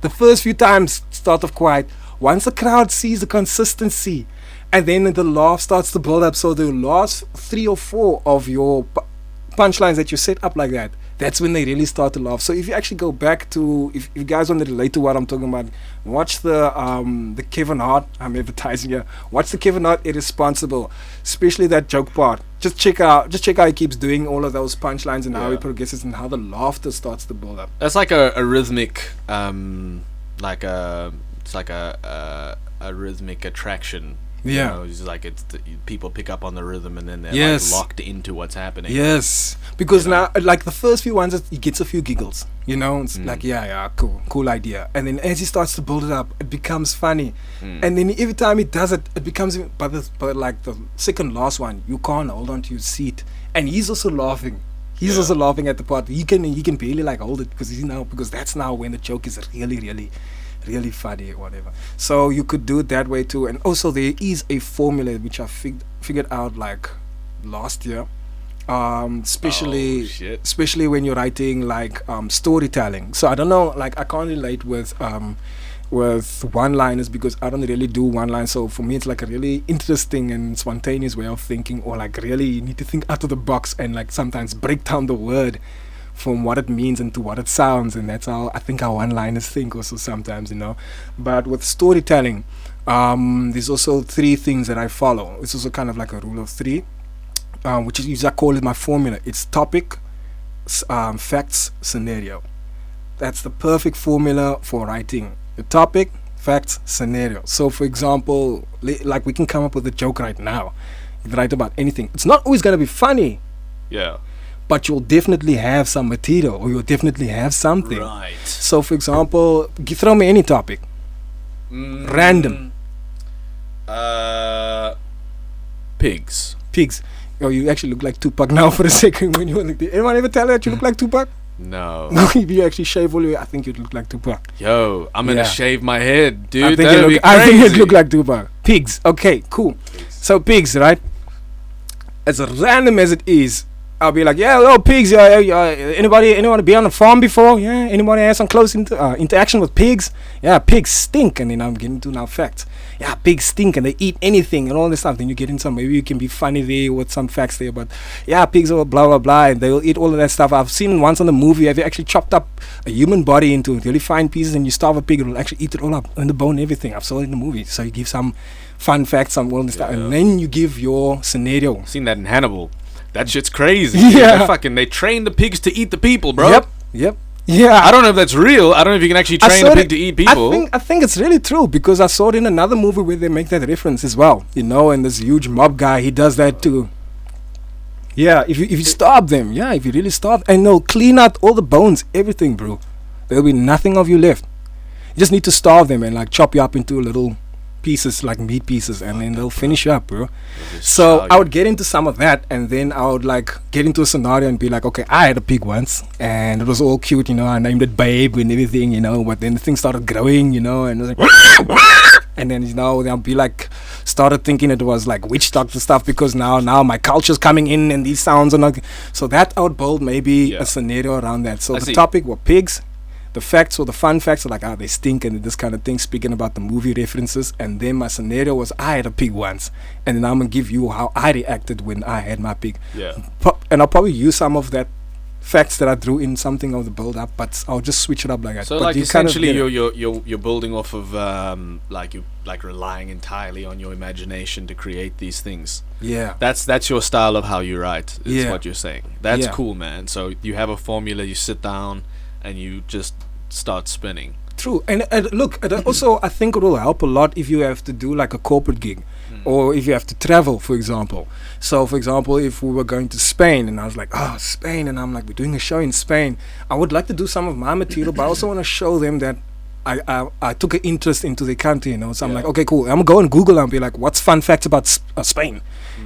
The first few times start off quiet. Once the crowd sees the consistency, and then the laugh starts to build up, so the last 3 or 4 of your punchlines that you set up like that, that's when they really start to laugh. So if you actually go back to, if you guys want to relate to what I'm talking about, watch the Kevin Hart, I'm advertising here, watch the Kevin Hart Irresponsible, especially that joke part. Just check out how he keeps doing all of those punchlines and how he progresses and how the laughter starts to build up. That's like a rhythmic, it's like a rhythmic attraction. Yeah. You know, it's like people pick up on the rhythm and then they're Yes. like locked into what's happening. Yes, because now, like the first few ones, he gets a few giggles. You know, it's like, cool idea. And then as he starts to build it up, it becomes funny. And then every time he does it, it becomes. But like the second last one, you can't hold on to your seat, and he's also laughing. He's also laughing at the part. He can barely like hold it because that's now when the joke is really funny or whatever. So you could do it that way too. And also there is a formula which I figured out like last year, especially when you're writing like storytelling. So I don't know, like I can't relate with one-liners because I don't really do one-liners. So for me it's like a really interesting and spontaneous way of thinking, or like really you need to think out of the box and like sometimes break down the word from what it means into what it sounds, and that's how I think our one-liners think also sometimes, you know. But with storytelling, there's also 3 things that I follow. It's also kind of like a rule of 3, which is, I call it my formula. It's topic, facts, scenario. That's the perfect formula for writing. The topic, facts, scenario. So for example, like we can come up with a joke right now. You can write about anything. It's not always going to be funny. Yeah. But you'll definitely have some material, or you'll definitely have something. Right. So, for example, throw me any topic. Random. Pigs. Oh, you actually look like Tupac now for a second when you were like, did anyone ever tell you that you look like Tupac? No. If you actually shave all your, I think you'd look like Tupac. Yo, I'm gonna shave my head, dude. I That'd be think crazy. you'd look like Tupac. Pigs. Okay, cool. So pigs, right? As random as it is, I'll be like, pigs. Anybody be on a farm before? Yeah. Anybody have some close interaction with pigs? Yeah, pigs stink. And then I'm getting to now facts. Yeah, pigs stink and they eat anything and all this stuff. Then you get in some, maybe you can be funny there with some facts there. But yeah, pigs are blah, blah, blah. And they'll eat all of that stuff. I've seen once on the movie, have you actually chopped up a human body into really fine pieces and you starve a pig, it will actually eat it all up and the bone and everything. I've saw it in the movie. So you give some fun facts, some all this stuff. And then you give your scenario. Seen that in Hannibal. That shit's crazy. Yeah. They train the pigs to eat the people, bro. Yep. Yeah. I don't know if that's real. I don't know if you can actually train a pig to eat people. I think it's really true because I saw it in another movie where they make that reference as well. You know, and this huge mob guy, he does that too. Yeah, if you starve them, if you really starve, and they'll clean out all the bones, everything, bro. There'll be nothing of you left. You just need to starve them and like chop you up into little pieces, like meat pieces, and then they'll finish you up, bro. So I would get into some of that, and then I would like get into a scenario and be like, okay, I had a pig once, and it was all cute, you know. I named it Babe and everything, you know. But then the thing started growing, you know, and it was like, and then I'll be like, started thinking it was like witch doctor stuff because now my culture's coming in and these sounds are not. So that I would build maybe a scenario around that. So the topic were pigs. The facts or the fun facts are like, they stink and this kind of thing, speaking about the movie references. And then my scenario was, I had a pig once. And then I'm going to give you how I reacted when I had my pig. Yeah. And I'll probably use some of that facts that I drew in something of the build up, but I'll just switch it up like that. So but like you essentially kind of you're building off of like you like relying entirely on your imagination to create these things. Yeah. That's your style of how you write, is Yeah. what you're saying. That's Yeah. cool, man. So you have a formula, you sit down and you just start spinning. True. And look, also I think it will help a lot if you have to do like a corporate gig or if you have to travel, for example. So for example, if we were going to Spain and I was like, Spain, and I'm like, we're doing a show in Spain, I would like to do some of my material, but I also want to show them that I took an interest into the country, you know. So I'm like, okay, cool, I'm gonna go on Google and be like, what's fun facts about Spain?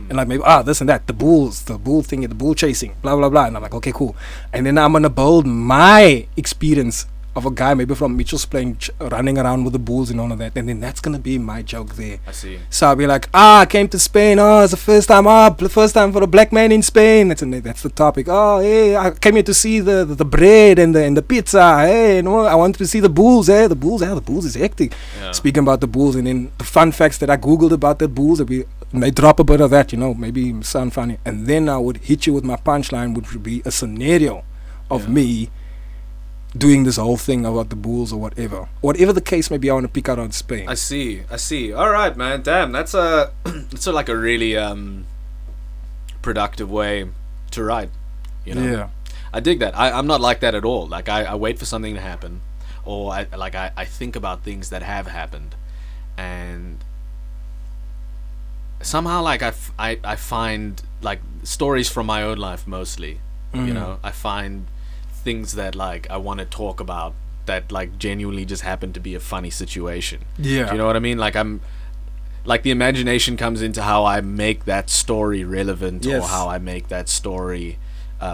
And like maybe this and that, the bull thing, the bull chasing, blah blah blah. And I'm like, okay, cool. And then I'm gonna build my experience of a guy maybe from Mitchell's Plain running around with the bulls and all of that, and then that's gonna be my joke there. I see. So I'll be like, I came to Spain. It's the first time for a black man in Spain. That's the topic. Hey, I came here to see the bread and the pizza. Hey, I wanted to see the bulls. The bulls is hectic. Yeah. Speaking about the bulls, and then the fun facts that I googled about the bulls, and they drop a bit of that, you know, maybe sound funny, and then I would hit you with my punchline, which would be a scenario of me doing this whole thing about the bulls or whatever the case may be. I want to pick out on Spain. I see. All right, man. Damn, that's it's like a really productive way to write, you know. Yeah. I dig that. I'm not like that at all. Like I wait for something to happen, or I think about things that have happened, and somehow like I find like stories from my own life mostly. You know, I find things that like I want to talk about that like genuinely just happen to be a funny situation. Yeah. Do you know what I mean? Like I'm like the imagination comes into how I make that story relevant or how I make that story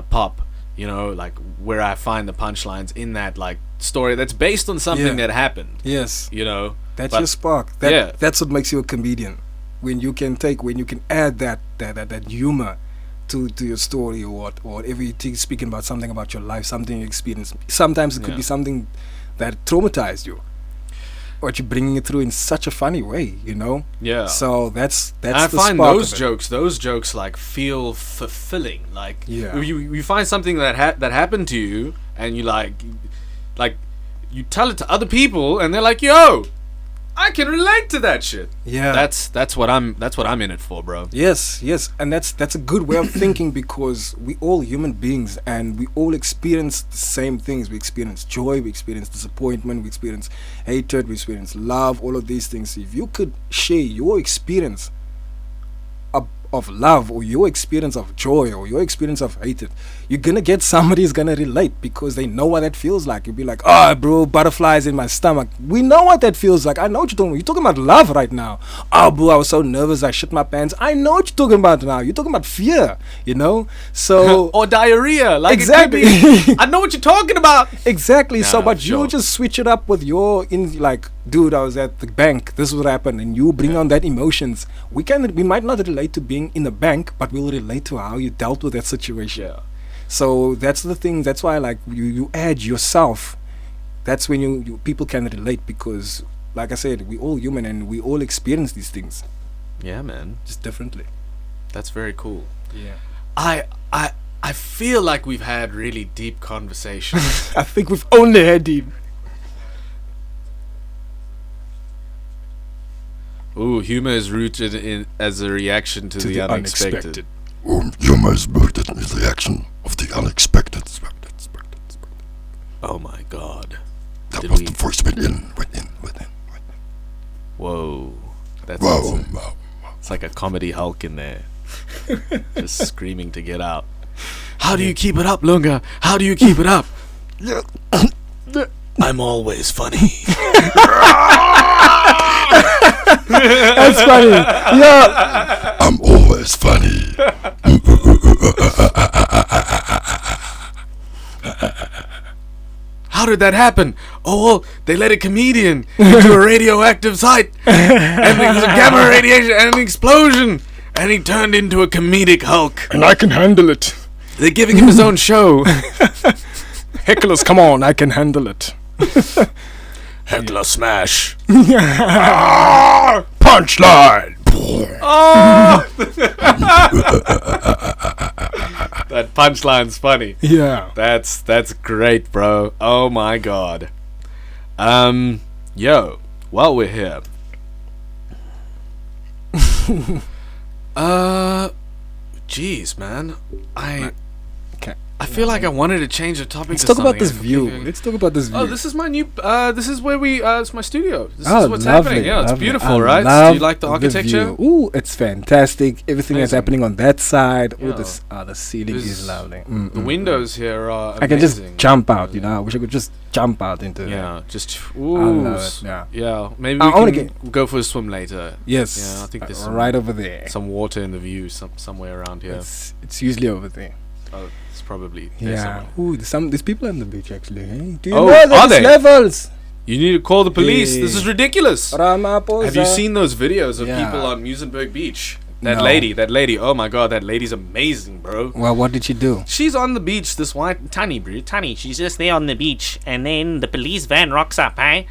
pop. You know, like where I find the punchlines in that like story that's based on something that happened. Yes. You know, that's your spark. That's what makes you a comedian. When you can add that humor to your story or whatever you think, speaking about something about your life, something you experienced. Sometimes it could be something that traumatized you, but you're bringing it through in such a funny way, you know. Yeah. So that's I the find spark those jokes like feel fulfilling. Like you find something that happened to you, and you like you tell it to other people, and they're like, yo, I can relate to that shit. Yeah. That's what I'm in it for, bro. Yes, and that's a good way of thinking, because we all human beings and we all experience the same things. We experience joy, we experience disappointment, we experience hatred, we experience love, all of these things. If you could share your experience of love, or your experience of joy, or your experience of hatred, you're gonna get somebody who's gonna relate, because they know what that feels like. You'll be like, bro, butterflies in my stomach. We know what that feels like. I know what you're talking about. You're talking about love right now. Bro, I was so nervous I shit my pants. I know what you're talking about now. You're talking about fear, you know. So or diarrhea, like exactly. I know what you're talking about. Exactly. No, so but sure. you just switch it up with your dude, I was at the bank, this is what happened, and you bring on that emotions. We might not relate to being in the bank, but we'll relate to how you dealt with that situation. Yeah. So that's the thing. That's why you add yourself. That's when you people can relate, because like I said, we all human and we all experience these things. Yeah, man. Just differently. That's very cool. Yeah. I feel like we've had really deep conversations. I think we've only had deep. Ooh, humor is rooted in as a reaction to the unexpected. Humor is rooted in the reaction of the unexpected. Oh my God. That Did was we- the first within. Whoa. That's Whoa, awesome. whoa. It's like a comedy Hulk in there. Just screaming to get out. How do you keep it up, Lunga? How do you keep it up? I'm always funny. That's funny. Yeah. I'm always funny. How did that happen? Oh, well, they let a comedian into a radioactive site, and there was a gamma radiation and an explosion, and he turned into a comedic Hulk. And I can handle it. They're giving him his own show. Hecklers, come on, I can handle it. Heckler smash. Punchline. Oh! That punchline's funny. Yeah. That's great, bro. Oh my God. Yo, while we're here. Jeez, man. I feel like I wanted to change the topic. Let's to talk about something. this view. Let's talk about this view. Oh, this is my new. This is where we. It's my studio. This Oh, is what's lovely, happening. Yeah, it's lovely. beautiful, I right? love Do you like the architecture? view. Ooh, it's fantastic. Everything that's Amazing. happening on that side. Yeah. Ooh, the ceiling There's- is lovely. The windows here are. I can just amazing. jump out. You know, I wish I could just jump out into. Yeah, just. I Ooh, love it. Yeah. yeah. Maybe I we wanna can go for a swim later. Yes. Yeah, I think there's right over there. some water in the view, somewhere around here. It's usually over there. Oh, it's probably there Yeah. somewhere. Ooh, there's people on the beach actually. Hey? Do you Oh, know are there's they? levels? You need to call the police. This is Yeah. ridiculous. Ramaphosa. Have you seen those videos of Yeah. people on Musenberg Beach? That No. lady. Oh my God, that lady's amazing, bro. Well, what did she do? She's on the beach. This white Tani, bro. Tani, she's just there on the beach, and then the police van rocks up, eh?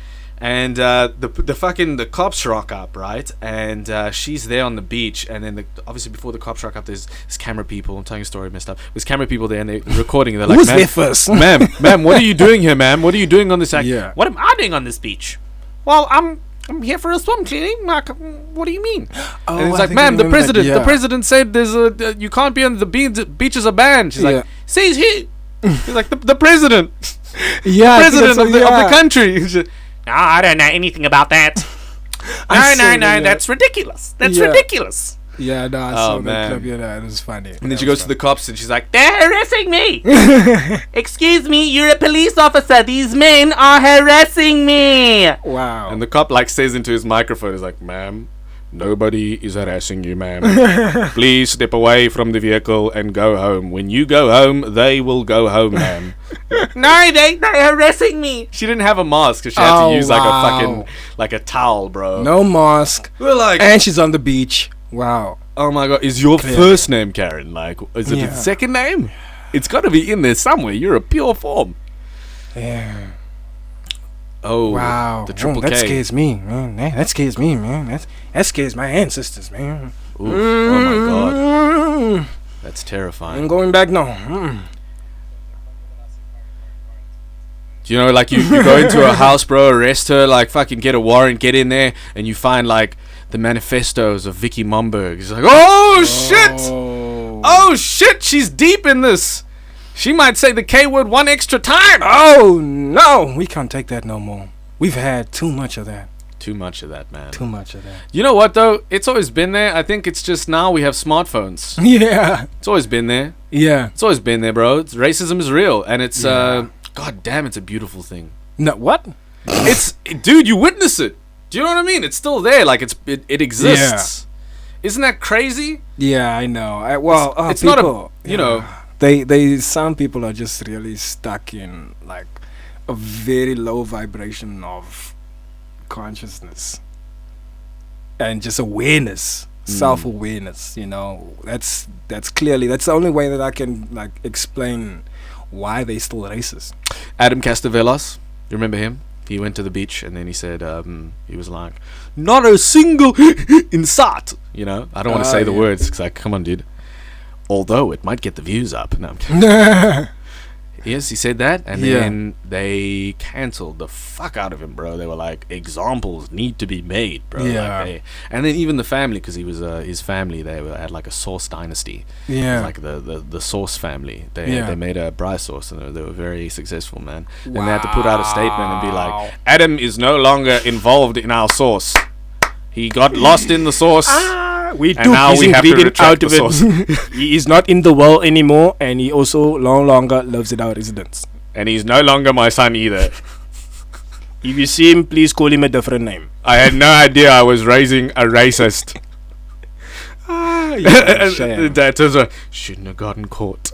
And the cops rock up, right? And she's there on the beach, and then obviously before the cops rock up, there's camera people. I'm telling a story messed up. There's camera people there, and they're recording. And they're like, Who's "Ma'am, there first? ma'am, what are you doing here, ma'am? What are you doing on this act?" Yeah. What am I doing on this beach? Well, I'm here for a swim cleaning. Like, what do you mean? Oh, And he's I like, think I "Ma'am, the remember that, president, the yeah. president said there's you can't be on the beaches are banned." She's Yeah. like, "Says who?" He's like, "The president, Yeah, I think president that's of the what- yeah. country." She's like, No, I don't know anything about that. I No, saw no, that. that's ridiculous. That's Yeah. ridiculous. Yeah, no, I Oh, saw that man. clip. Yeah, no, it was funny. and then she goes to the cops and she's like, They're harassing me. Excuse me, you're a police officer. These men are harassing me. Wow. and the cop like says into his microphone, is like, "Ma'am, nobody is harassing you, ma'am. Please step away from the vehicle and go home. When you go home, they will go home, ma'am." No, they're harassing me. She didn't have a mask, 'cause she had Oh, to use like a wow. fucking like a towel, bro. No mask. We're like, And she's on the beach. Wow. oh my God, is your first name Karen? Like, is it Yeah. the second name? It's got to be in there somewhere. You're a pure form. Yeah. Oh, Wow. the triple that K. scares me, man. That scares me, man. That scares my ancestors, man. Ooh, oh my God, Mm. that's I'm terrifying. going back now. Mm. Do you know, like you go into a house, bro, arrest her, like fucking get a warrant, get in there, and you find like the manifestos of Vicky Momberg. It's like, oh shit, oh shit, she's deep in this. She might say the K word one extra time. Oh no, we can't take that no more. We've had too much of that. Too much of that, man. Too much of that. You know what though? It's always been there. I think it's just now we have smartphones. Yeah. It's always been there. Yeah. It's always been there, bro. Racism is real, and it's Yeah. god damn, it's a beautiful thing. No, what? It's dude, you witness it. Do you know what I mean? It's still there, like it exists. Isn't that crazy? Yeah, I know. It's not a- people, you know. Some people are just really stuck in like a very low vibration of consciousness and just awareness, self-awareness. You know, that's clearly that's the only way that I can like explain why they still racist. Adam Castavelos, you remember him? He went to the beach and then he said, he was like, "Not a single insat." You know, I don't want to say the yeah. words because, like, come on, dude. Although it might get the views up. No, I'm kidding. Yes, he said that, and Yeah. then they cancelled the fuck out of him, bro. They were like, examples need to be made, bro. Yeah. And then even the family, because he was his family, had like a sauce dynasty. It was Yeah. like the sauce family. They made a braai sauce, and they were very successful, man. And they had to put out a statement and be like, Adam is no longer involved in our sauce. He got lost in the sauce. We And took now his we have to ingredient retract out of the it. He is not in the well anymore, and he also no longer lives in our residence. And he's no longer my son either. If you see him, please call him a different name. I had no idea I was raising a racist. And the Shame. dad turns around, shouldn't have gotten caught.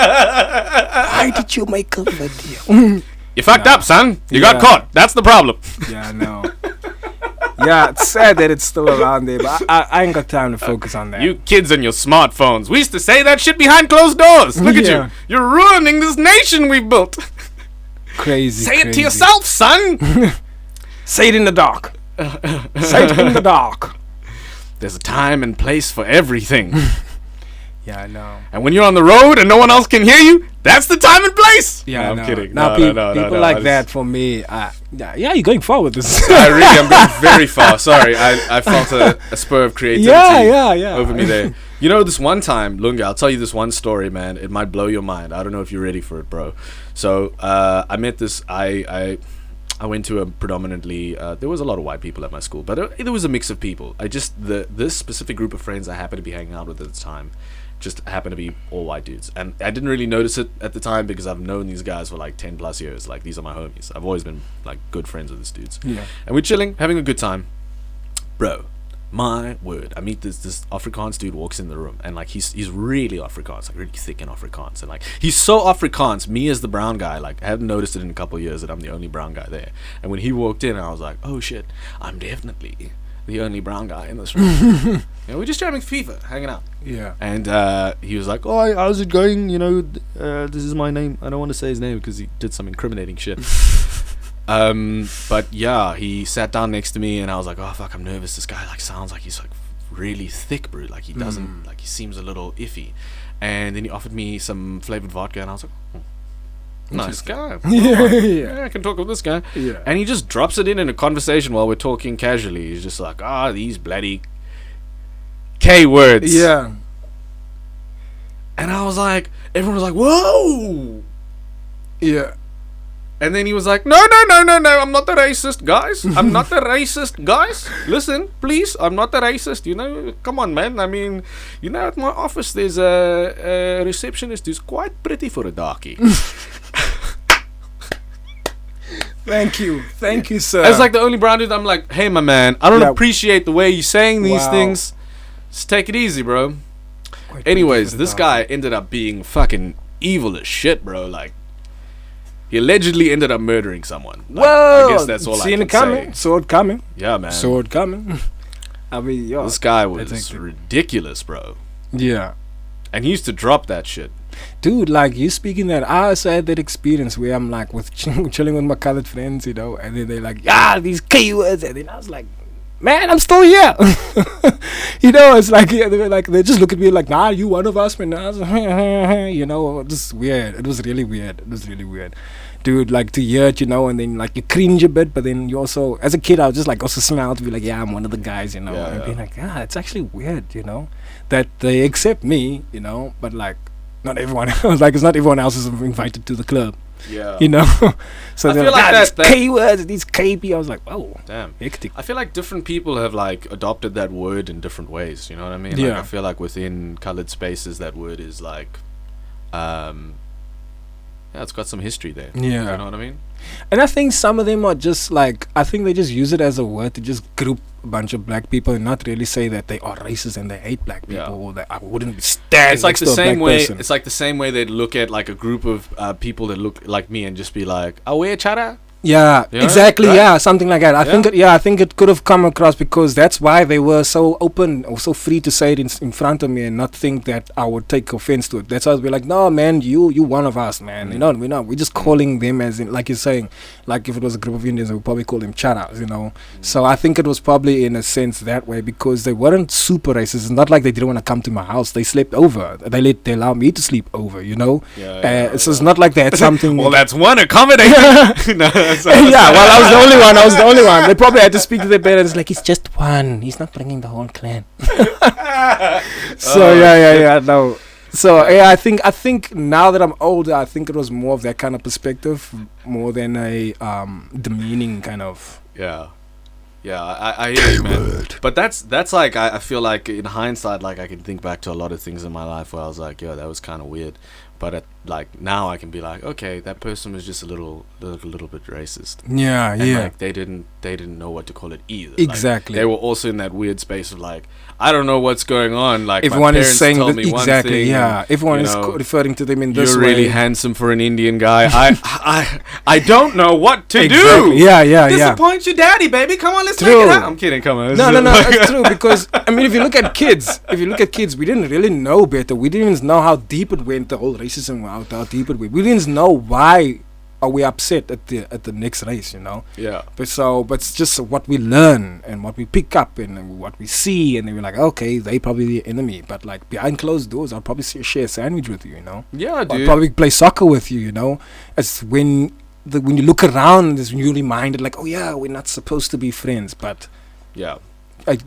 Why did you make a video? You fucked up, son. You got Yeah. caught. That's the problem. Yeah, I know. Yeah, it's sad that it's still around there, but I ain't got time to focus on that. You kids and your smartphones. We used to say that shit behind closed doors. Look at Yeah. you. You're ruining this nation we've built. crazy. Say it to crazy. yourself, son. Say it in the dark. Say it in the dark. There's a time and place for everything. Yeah, I know. And when you're on the road and no one else can hear you, that's the time and place. Yeah, No, I I'm know. kidding. Now, No, people like that for me. Yeah, you're going far with this. I'm going very far. Sorry, I felt a spur of creativity yeah. over me there. You know, this one time, Lunga, I'll tell you this one story, man. It might blow your mind. I don't know if you're ready for it, bro. So, I met this. I went to a predominantly. There was a lot of white people at my school, but there was a mix of people. This specific group of friends I happened to be hanging out with at the time just happened to be all white dudes, and I didn't really notice it at the time because I've known these guys for like 10 plus years. Like, these are my homies. I've always been like good friends with these dudes. Yeah. And we're chilling, having a good time, bro. My word, I meet this Afrikaans dude walks in the room, and like he's really Afrikaans, like really thick in Afrikaans, and like he's so Afrikaans. Me as the brown guy, like I haven't noticed it in a couple of years that I'm the only brown guy there. And when he walked in, I was like, oh shit, I'm definitely the only brown guy in this room. We're just jamming FIFA, hanging out. Yeah. And he was like, oh, how's it going? You know, this is my name. I don't want to say his name because he did some incriminating shit. But yeah, he sat down next to me, and I was like, oh fuck, I'm nervous. This guy like sounds like he's like really thick, bro. Like he doesn't, like he seems a little iffy. And then he offered me some flavored vodka, and I was like, oh, nice guy. Yeah, I can talk with this guy. Yeah. And he just drops it in a conversation while we're talking casually. He's just like, these bloody K words. Yeah. And I was like, everyone was like, whoa. Yeah. And then he was like, no, I'm not a racist, guys. I'm not a racist, guys. Listen, please, I'm not a racist. You know, come on, man. I mean, you know, at my office, there's a receptionist who's quite pretty for a darkie. Thank you, sir. As like the only brown dude, I'm like, hey, my man, I don't Yeah. appreciate the way you're saying these Wow. things. Just take it easy, bro. Quite Anyways, pretty for this the guy ended up being fucking evil as shit, bro. Like, he allegedly ended up murdering someone. Like, Whoa! I guess that's all I Seen can it coming. say. Sword coming. Yeah, man. Sword coming. I mean, yo. This guy was that's hectic. ridiculous, bro. Yeah. And he used to drop that shit. Dude, like, you speaking that, I also had that experience where I'm like with chilling with my colored friends, you know, and then they're like, these K words, and then I was like, man, I'm still here. You know, it's like, yeah, they just look at me like, nah, you one of us, man. I was like, you know, just weird. It was really weird. Dude, like, to hear it, you know, and then like you cringe a bit, but then you also, as a kid, I was just like also smile to be like, yeah, I'm one of the guys, you know, Yeah, and yeah. being like, it's actually weird, you know, that they accept me, you know, but like not everyone else, like it's not everyone else is invited to the club, Yeah. you know. So I they're feel like, like these that- K words, these KP. I was like, oh, Damn. hectic. I feel like different people have like adopted that word in different ways. You know what I mean? Like, Yeah. I feel like within colored spaces, that word is like, yeah, it's got some history there. Yeah. You know what I mean? And I think some of them are just like, I think they just use it as a word to just group a bunch of black people and not really say that they are racist and they hate black people, Yeah. or that I wouldn't stand It's like next the to a same black way. person. It's like the same way they'd look at like a group of people that look like me and just be like, "Awe chara," Yeah, Yeah, exactly. right? Yeah, something like that. I Yeah. think it could have come across because that's why they were so open or so free to say it in front of me and not think that I would take offense to it. That's why I'd be like, no, man, you one of us, man. You know, we're just calling them as in, like you're saying, like if it was a group of Indians, we would probably call them charas, you know. So I think it was probably in a sense that way because they weren't super racist. It's not like they didn't want to come to my house. They slept over. They allowed me to sleep over, you know. So it's not like they had something. Well, that's one accommodating. No, Yeah, well, I was the only one. They probably had to speak to their parents like, he's just one. He's not bringing the whole clan. So no. So yeah, I think now that I'm older, I think it was more of that kind of perspective, more than a demeaning kind of. Yeah. Yeah, I hear you, man. But that's like, I feel like in hindsight, like I can think back to a lot of things in my life where I was like, yo, that was kind of weird. But like now I can be like, okay, that person was just a little bit racist. Yeah, And yeah. like they didn't know what to call it either. Exactly. Like, they were also in that weird space of like, I don't know what's going on. Like Everyone my is parents saying told that me one exactly. thing, Yeah, everyone you is know, referring to them in this you're way. really handsome for an Indian guy. I don't know what to Exactly. do. Yeah, yeah. Disappoint your daddy, baby. Come on, let's True. make it out. I'm kidding. Come on. No, it's true because I mean, if you look at kids, we didn't really know better. We didn't even know how deep it went. The whole racism, how deep it went. We didn't know why are we upset at the next race, you know. Yeah. But it's just what we learn and what we pick up and what we see, and then we're like, okay, they probably the enemy, but like behind closed doors, I'll probably share a sandwich with you, you know. Yeah, I'll dude. probably play soccer with you, you know. It's when you look around, is when you're reminded, like, oh yeah, we're not supposed to be friends, but Yeah.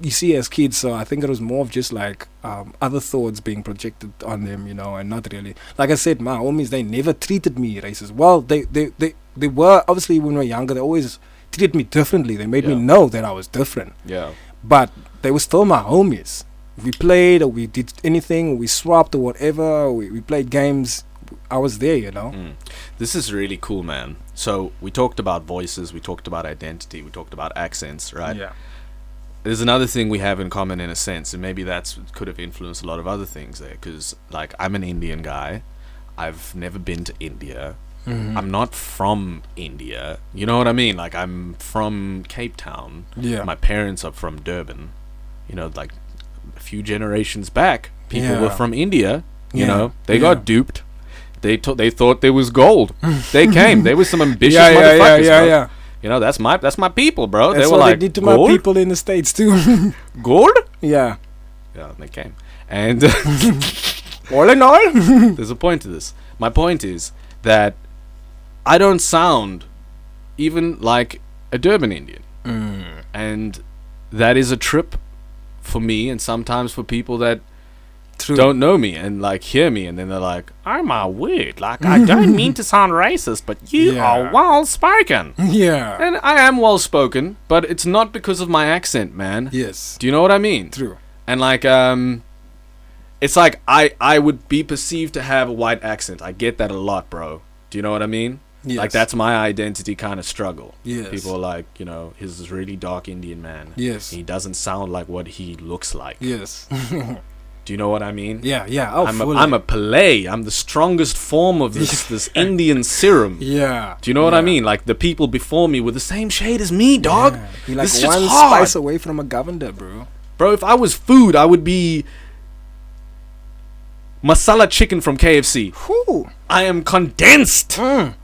you see as kids. So I think it was more of just like other thoughts being projected on them, you know, and not really. Like I said, my homies, they never treated me racist. Well, they were, obviously when we were younger, they always treated me differently. They made me know that I was different. Yeah. But they were still my homies. If we played or we did anything, or we swapped or whatever, we played games, I was there, you know. This is really cool, man. So we talked about voices, we talked about identity, we talked about accents, right? Yeah. There's another thing we have in common in a sense, and maybe that's could have influenced a lot of other things there. Because like I'm an Indian guy, I've never been to India. I'm not from India. You know what I mean? Like I'm from Cape Town. Yeah. My parents are from Durban. You know, like a few generations back, people Yeah. were from India. You Yeah. know, they Yeah. got duped. They thought there was gold. They came. They were some ambitious motherfuckers, bro. yeah. You know, that's my people, bro. That's they were what like, they did to gold? my people in the States too. Gold? Yeah. Yeah, they came. And All in all. there's a point to this. My point is that I don't sound even like a Durban Indian. And that is a trip for me and sometimes for people that True. don't know me and like hear me and then they're like, I'm a weird. Like, I don't mean to sound racist, but you Yeah. are well spoken. Yeah. And I am well spoken, but it's not because of my accent, man. Yes. Do you know what I mean? True. And like it's like I would be perceived to have a white accent. I get that a lot, bro. Do you know what I mean? Yes. Like that's my identity kind of struggle. Yes. People are like, you know, he's this really dark Indian man. Yes. He doesn't sound like what he looks like. Yes. Do you know what I mean? Yeah. Yeah. Oh, I'm a Pillay. I'm the strongest form of this Indian serum. Yeah. Do you know what I mean? Like the people before me were the same shade as me, dog. Yeah. You're like This shit's one hard. spice away from a governor, bro. Bro, if I was food, I would be masala chicken from KFC. Whew. I am condensed, Mm.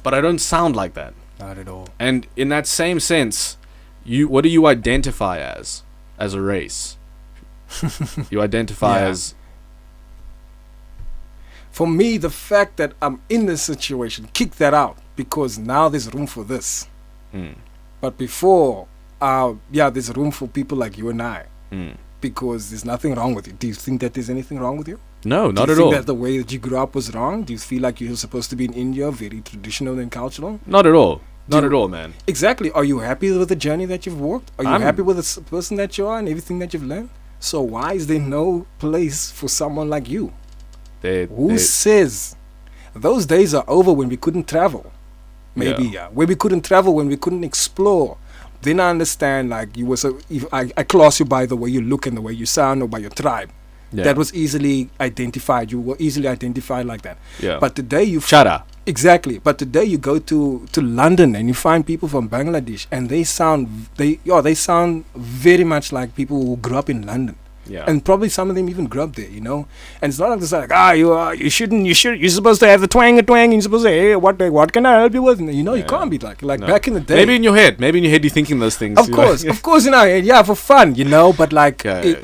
but I don't sound like that. Not at all. And in that same sense, what do you identify as a race? You identify Yeah. as For me, the fact that I'm in this situation, kick that out because now there's room for this. Mm, But before, there's room for people like you and I mm. because there's nothing wrong with you. Do you think that there's anything wrong with you? No, Do not you at think all. that the way that you grew up was wrong? Do you feel like you're supposed to be in India, very traditional and cultural? Not at all. Not Do- at all, man. Exactly. Are you happy with the journey that you've walked? Are you I'm- happy with the person that you are and everything that you've learned? So why is there no place for someone like you? Who says those days are over when we couldn't travel? Maybe, yeah. When we couldn't travel, when we couldn't explore. Then I understand, like, you were so. If I class you by the way you look and the way you sound or by your tribe. Yeah. That was easily identified. You were easily identified like that. Yeah. But today you. Chara. Exactly. But today you go to London and you find people from Bangladesh, and they sound very much like people who grew up in London. Yeah. And probably some of them even grew up there, you know. And it's not like this like, you're supposed to have the twang, and you're supposed to say, hey, what can I help you with? And, you know, you can't be like No. back in the day. Maybe in your head you're thinking those things. Of course, of course, you know, yeah, for fun, you know. But like, Yeah.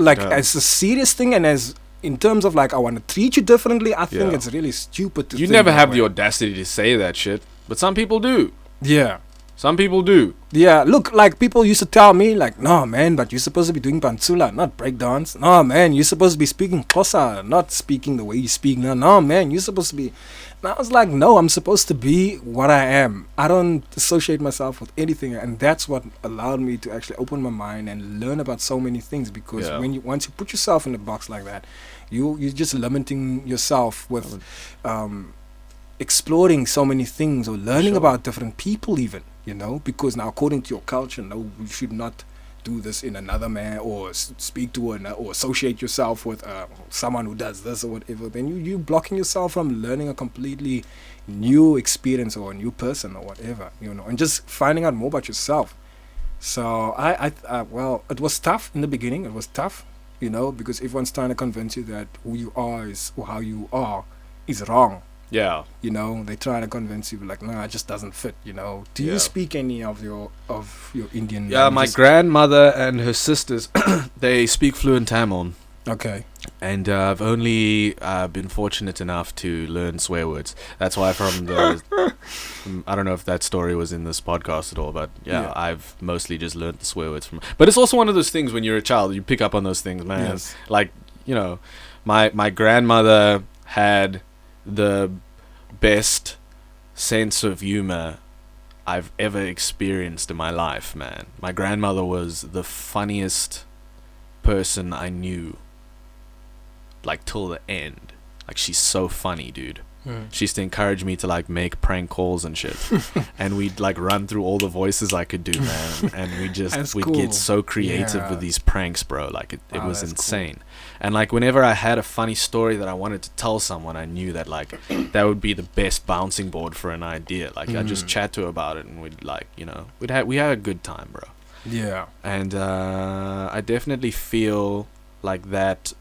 as a serious thing, and as in terms of like, I want to treat you differently, I think Yeah. it's really stupid to. You think never that have way. the audacity to say that shit, but some people do. Yeah. Some people do. Yeah, look, like people used to tell me, like, no, man, but you're supposed to be doing pantsula, not breakdance. No, man, you're supposed to be speaking Xhosa, not speaking the way you speak now. No, man, you're supposed to be. And I was like, no, I'm supposed to be what I am. I don't associate myself with anything, and that's what allowed me to actually open my mind and learn about so many things. Because Yeah. once you put yourself in a box like that, you're just limiting yourself with exploring so many things or learning Sure. about different people even, you know, because now according to your culture, no, you should not do this in another man or speak to or associate yourself with someone who does this or whatever. Then you blocking yourself from learning a completely new experience or a new person or whatever, you know, and just finding out more about yourself. So well, it was tough in the beginning. It was tough, you know, because everyone's trying to convince you that who you are is or how you are is wrong. Yeah. You know, they try to convince you like, no, it just doesn't fit. You know, do Yeah. you speak any of your Indian? Yeah, my languages? grandmother and her sisters, they speak fluent Tamil. Okay. And I've only been fortunate enough to learn swear words. That's why I don't know if that story was in this podcast at all, but yeah, I've mostly just learned the swear words from. But it's also one of those things when you're a child, you pick up on those things, man. Yes. Like, you know, my grandmother had the best sense of humor I've ever experienced in my life, man. My grandmother was the funniest person I knew. Like till the end. Like she's so funny, dude. She used to encourage me to like make prank calls and shit. And we'd like run through all the voices I could do, man. And That's we'd cool. get so creative Yeah. with these pranks, bro. Like it Wow, was that's insane. And like whenever I had a funny story that I wanted to tell someone, I knew that like that would be the best bouncing board for an idea. Like I'd just chat to her about it and we'd like, you know, we had a good time, bro. Yeah. And I definitely feel like that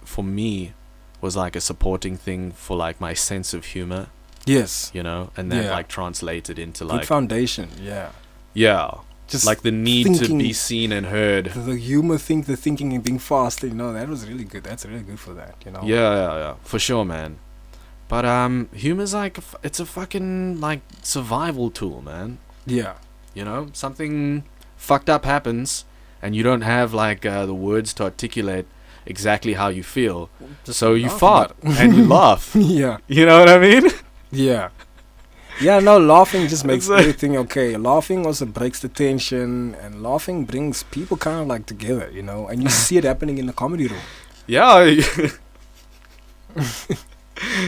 for me was like a supporting thing for like my sense of humor, Yes. you know, and then Yeah. like translated into Good like foundation. Yeah. yeah, Just like the need to thinking- be seen and heard. the humor thing, the thinking and being fast. You know, that was really good. That's really good for that. You know. Yeah, for sure, man. But humor's like it's a fucking like survival tool, man. Yeah. You know, something fucked up happens, and you don't have like the words to articulate exactly how you feel. So you laugh fart about and you laugh. Yeah. You know what I mean? Yeah. Yeah, no, laughing just makes It's like- everything okay. Laughing also breaks the tension, and laughing brings people kind of like together, you know, and you see it happening in the comedy room. Yeah.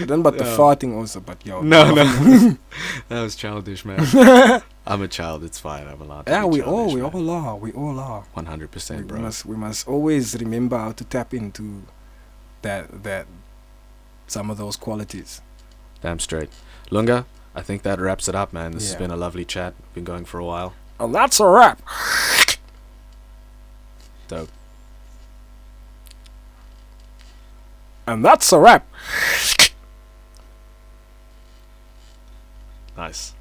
Then, but the Yeah. farting also, but yo. No, laughing- no. That was childish, man. I'm a child. It's fine. I'm allowed to Yeah, be we all childish, we all are. 100%, bro. We must always remember how to tap into that some of those qualities. Damn straight. Lunga, I think that wraps it up, man. This has Yeah. been a lovely chat. Been going for a while. And that's a wrap. Dope. And that's a wrap. Nice.